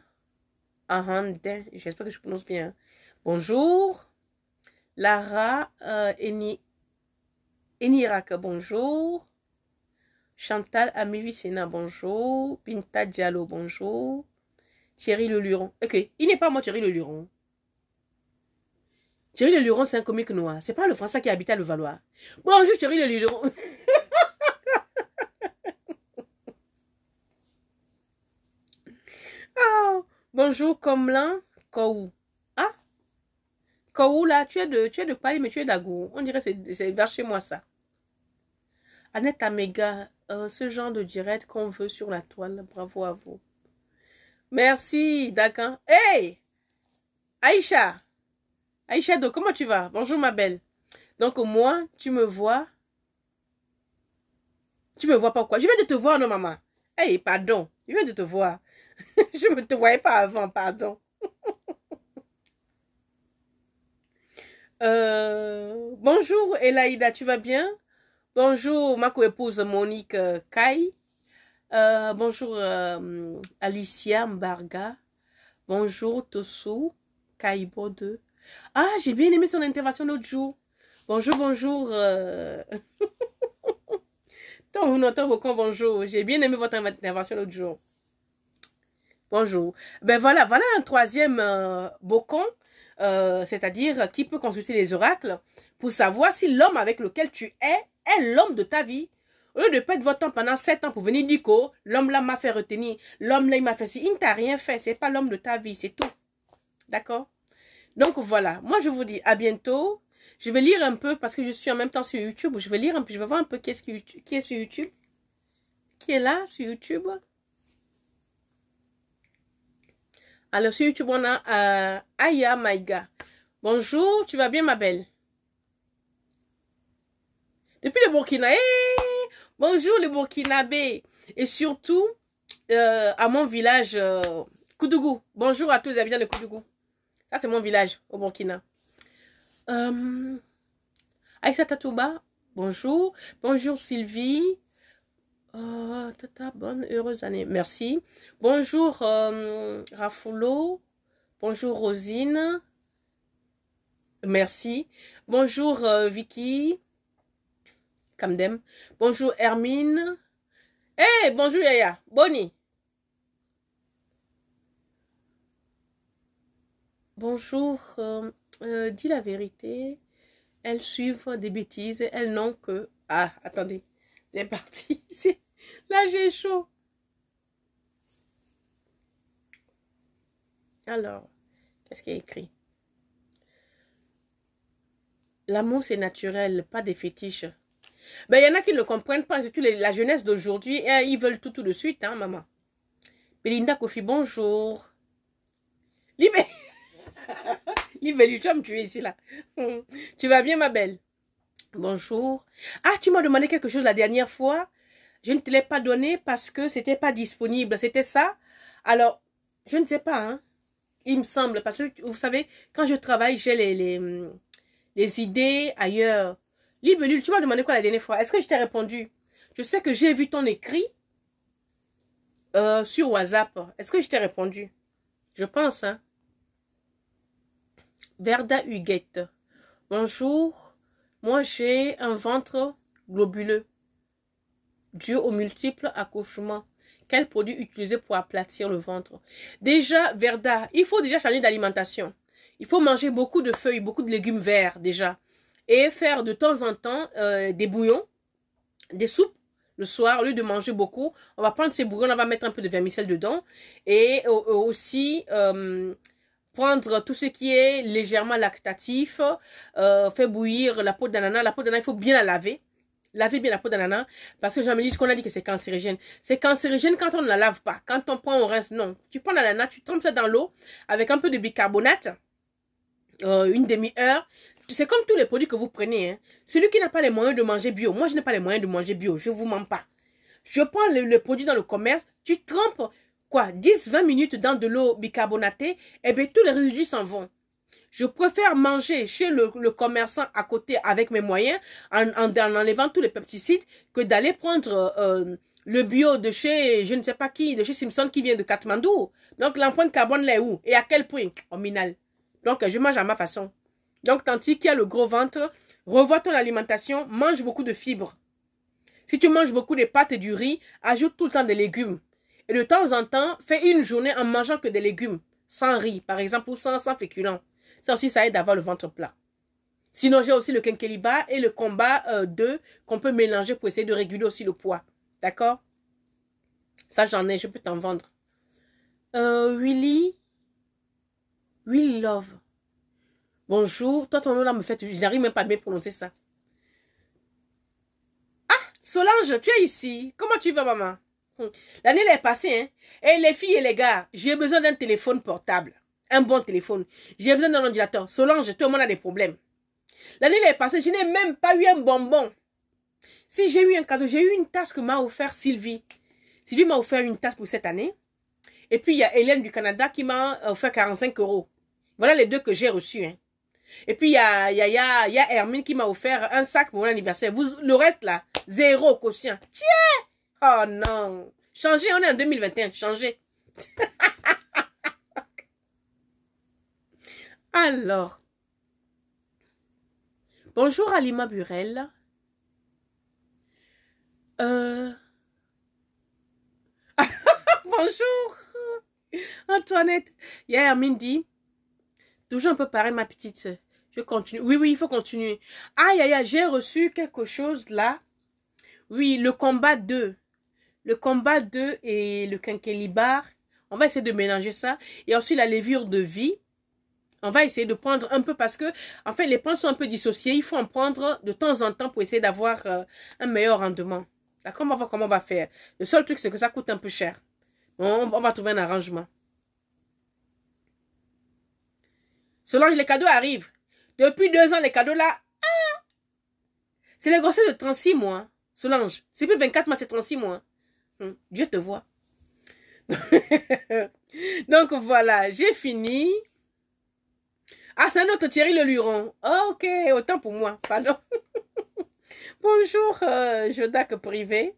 Arandin. J'espère que je prononce bien. Bonjour. Lara Enirak, bonjour. Chantal Amivicena, bonjour. Pinta Diallo, bonjour. Thierry Le Luron. Ok, il n'est pas moi Thierry Le Luron. Thierry Le Luron, c'est un comique noir. C'est pas le Français qui habite à Levallois. Bonjour Thierry Le Luron. Oh, bonjour Comlan Kou. Ah, Kou là, tu es de Paris, mais tu es d'Agou. On dirait que c'est vers chez moi ça. Annette Améga, ce genre de direct qu'on veut sur la toile. Bravo à vous. Merci, d'accord. Hey, Aïcha. Aïcha, comment tu vas? Bonjour ma belle. Donc moi, tu me vois. Tu me vois pas quoi? Je viens de te voir, non maman. Hey, pardon. Je viens de te voir. Je ne te voyais pas avant, pardon. Bonjour Elaïda, tu vas bien? Bonjour ma co-épouse Monique Kai. Bonjour Alicia Mbarga. Bonjour Tosu Kaibo 2. Ah, j'ai bien aimé son intervention l'autre jour. Bonjour, bonjour. Tant entend beaucoup bonjour. J'ai bien aimé votre intervention l'autre jour. Bonjour. Ben voilà un troisième bocon, c'est-à-dire qui peut consulter les oracles pour savoir si l'homme avec lequel tu est l'homme de ta vie. Au lieu de perdre votre temps pendant 7 ans pour venir dire que l'homme là m'a fait retenir, l'homme là il m'a fait ci, il ne t'a rien fait, c'est pas l'homme de ta vie, c'est tout. D'accord? Donc voilà, moi je vous dis à bientôt. Je vais lire un peu parce que je suis en même temps sur YouTube. Je vais lire un peu, je vais voir un peu qui est sur YouTube. Qui est là sur YouTube? Alors sur YouTube, on a Aya Maïga. Bonjour, tu vas bien ma belle? Depuis le Burkina. Hey, bonjour les Burkinabés. Et surtout, à mon village Koudougou. Bonjour à tous les habitants de Koudougou. Ça, c'est mon village au Burkina. Aïssa Tatouba, bonjour. Bonjour Sylvie. Tata, bonne, heureuse année. Merci. Bonjour Rafoulo. Bonjour Rosine. Merci. Bonjour Vicky. Kamdem. Bonjour Hermine. Hey, bonjour Yaya. Bonnie. Bonjour. Dis la vérité. Elles suivent des bêtises. Elles n'ont que... Ah, attendez. C'est parti. Là, j'ai chaud. Alors, qu'est-ce qu'il y a écrit? L'amour, c'est naturel, pas des fétiches. Ben, il y en a qui ne le comprennent pas, surtout la jeunesse d'aujourd'hui. Ils veulent tout de suite, hein, maman. Belinda Kofi, bonjour. Libé. Libé, tu vas me tuer ici, là. Tu vas bien, ma belle? Bonjour. Ah, tu m'as demandé quelque chose la dernière fois. Je ne te l'ai pas donné parce que c'était pas disponible. C'était ça. Alors, je ne sais pas, hein. Il me semble, parce que, vous savez, quand je travaille, j'ai les idées ailleurs. Libellule, tu m'as demandé quoi la dernière fois? Est-ce que je t'ai répondu? Je sais que j'ai vu ton écrit sur WhatsApp. Est-ce que je t'ai répondu? Je pense, hein. Verda Huguette. Bonjour. Moi, j'ai un ventre globuleux dû aux multiples accouchements. Quel produit utiliser pour aplatir le ventre? Déjà, Verda, il faut déjà changer d'alimentation. Il faut manger beaucoup de feuilles, beaucoup de légumes verts déjà. Et faire de temps en temps des bouillons, des soupes le soir, au lieu de manger beaucoup, on va prendre ces bouillons, on va mettre un peu de vermicelle dedans. Et aussi, prendre tout ce qui est légèrement lactatif, faire bouillir la peau d'ananas. La peau d'ananas, il faut bien la laver. Lavez bien la peau d'ananas, parce que j'en me dis qu'on a dit que c'est cancérigène. C'est cancérigène quand on ne la lave pas. Quand on prend, on reste, non. Tu prends l'ananas, tu trempes ça dans l'eau, avec un peu de bicarbonate, une demi-heure. C'est comme tous les produits que vous prenez. Hein. Celui qui n'a pas les moyens de manger bio, moi je n'ai pas les moyens de manger bio, je ne vous mens pas. Je prends le produit dans le commerce, tu trempes, quoi, 10-20 minutes dans de l'eau bicarbonatée, et bien tous les résidus s'en vont. Je préfère manger chez le commerçant à côté avec mes moyens, en enlevant tous les pesticides, que d'aller prendre le bio de chez, je ne sais pas qui, de chez Simpson qui vient de Katmandou. Donc l'empreinte carbone là est où? Et à quel point? Au minal. Donc je mange à ma façon. Donc tanti qui a le gros ventre, revois ton alimentation, mange beaucoup de fibres. Si tu manges beaucoup de pâtes et du riz, ajoute tout le temps des légumes. Et de temps en temps, fais une journée en mangeant que des légumes, sans riz par exemple, ou sans féculents. Ça aussi, ça aide à avoir le ventre plat. Sinon, j'ai aussi le Kenkeliba et le combat 2 qu'on peut mélanger pour essayer de réguler aussi le poids. D'accord? Ça, j'en ai, je peux t'en vendre. Willy Love. Bonjour. Toi, ton nom là me fait... Je n'arrive même pas à bien prononcer ça. Ah, Solange, tu es ici. Comment tu vas, maman? L'année est passée, hein? Et les filles et les gars, j'ai besoin d'un téléphone portable. Un bon téléphone. J'ai besoin d'un ordinateur. Solange, tout le monde a des problèmes. L'année est passée, je n'ai même pas eu un bonbon. Si j'ai eu un cadeau, j'ai eu une tasse que m'a offert Sylvie. Sylvie m'a offert une tasse pour cette année. Et puis, il y a Hélène du Canada qui m'a offert 45 €. Voilà les deux que j'ai reçus. Hein. Et puis, il y a Hermine qui m'a offert un sac pour mon anniversaire. Le reste, là, 0 quotient. Tiens! Oh non! Changez, on est en 2021. Changez. Alors, bonjour Alima Burel. Bonjour Antoinette. Il y a Hermine dit, toujours un peu pareil ma petite. Je continue. Oui, il faut continuer. Aïe, aïe, aïe, j'ai reçu quelque chose là. Oui, le combat 2. Le combat 2 et le Kenkelibar. On va essayer de mélanger ça. Et ensuite la levure de vie. On va essayer de prendre un peu parce que, en fait, les plantes sont un peu dissociées. Il faut en prendre de temps en temps pour essayer d'avoir un meilleur rendement. D'accord, on va voir comment on va faire. Le seul truc, c'est que ça coûte un peu cher. On va trouver un arrangement. Solange, les cadeaux arrivent. Depuis 2 ans, les cadeaux là, c'est les grossesses de 36 mois. Solange, c'est plus 24 mois, c'est 36 mois. Dieu te voit. Donc voilà, j'ai fini. Ah, c'est un autre Thierry Le Luron. Oh, ok, autant pour moi. Pardon. Bonjour, Jodac Privé.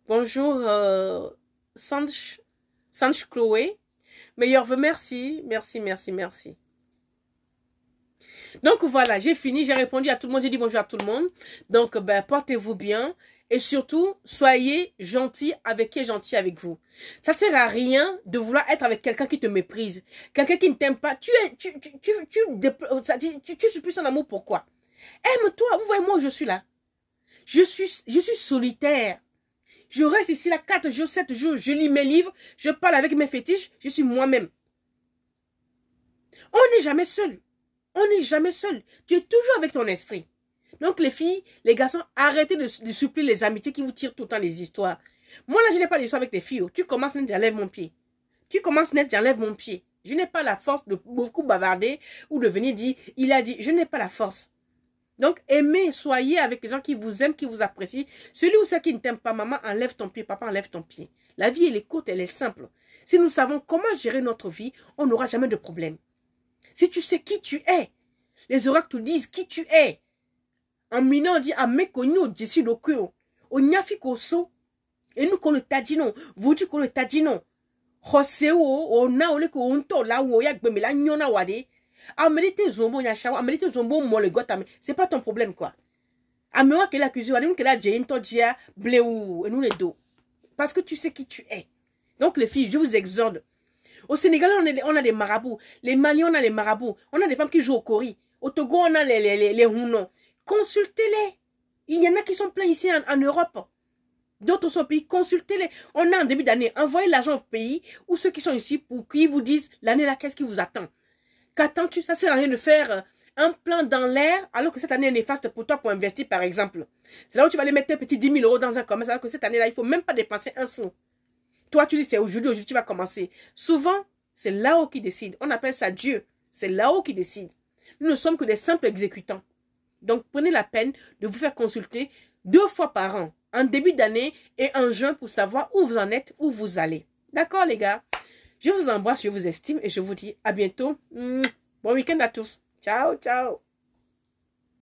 Bonjour, Sanch Chloé. Meilleur vœu, merci. Merci. Donc voilà, j'ai fini. J'ai répondu à tout le monde. J'ai dit bonjour à tout le monde. Donc, ben, portez-vous bien. Et surtout, soyez gentils avec qui est gentil avec vous. Ça sert à rien de vouloir être avec quelqu'un qui te méprise. Quelqu'un qui ne t'aime pas. Tu suis plus son amour, pourquoi? Aime-toi. Vous voyez, moi, je suis là. Je suis solitaire. Je reste ici là 4 jours, 7 jours. Je lis mes livres. Je parle avec mes fétiches. Je suis moi-même. On n'est jamais seul. On n'est jamais seul. Tu es toujours avec ton esprit. Donc les filles, les garçons, arrêtez de supplier les amitiés qui vous tirent tout le temps les histoires. Moi là, je n'ai pas d'histoire avec les filles. Tu commences net, j'enlève mon pied. Tu commences net, j'enlève mon pied. Je n'ai pas la force de beaucoup bavarder ou de venir dire, il a dit, je n'ai pas la force. Donc aimez, soyez avec les gens qui vous aiment, qui vous apprécient. Celui ou celle qui ne t'aime pas, maman, enlève ton pied, papa, enlève ton pied. La vie, elle est courte, elle est simple. Si nous savons comment gérer notre vie, on n'aura jamais de problème. Si tu sais qui tu es, les oracles te disent qui tu es. En minant, on dit, ah, mais qu'on nous dit, on y a fait qu'on so, et nous qu'on le tadino, vous tu qu'on le tadino. Hoseo, on a olé qu'on to là où y a que la nyona wade. Ah, méditer zombo yachawa, méditer zombo moi le gotame. C'est pas ton problème, quoi. Ah, mais moi, qu'elle a cuisiné, nous qu'elle a déjà une todia, blé ou, et nous les dos. Parce que tu sais qui tu es. Donc, les filles, je vous exhorte. Au Sénégal, on a des marabouts. Les Maliens, on a les marabouts. On a des femmes qui jouent au Kori. Au Togo, on a les Hounon. Consultez-les. Il y en a qui sont pleins ici en Europe. D'autres sont au pays, consultez-les. On est en début d'année, envoyez l'argent au pays ou ceux qui sont ici pour qu'ils vous disent l'année là, qu'est-ce qui vous attend. Qu'attends-tu? Ça sert à rien de faire un plan dans l'air alors que cette année est néfaste pour toi pour investir par exemple. C'est là où tu vas aller mettre tes petits 10 000 euros dans un commerce alors que cette année là, il ne faut même pas dépenser un sou. Toi, tu dis c'est aujourd'hui tu vas commencer. Souvent, c'est là-haut qui décide. On appelle ça Dieu. C'est là-haut qui décide. Nous ne sommes que des simples exécutants. Donc, prenez la peine de vous faire consulter 2 fois par an, en début d'année et en juin pour savoir où vous en êtes, où vous allez. D'accord, les gars? Je vous embrasse, je vous estime et je vous dis à bientôt. Bon week-end à tous. Ciao, ciao.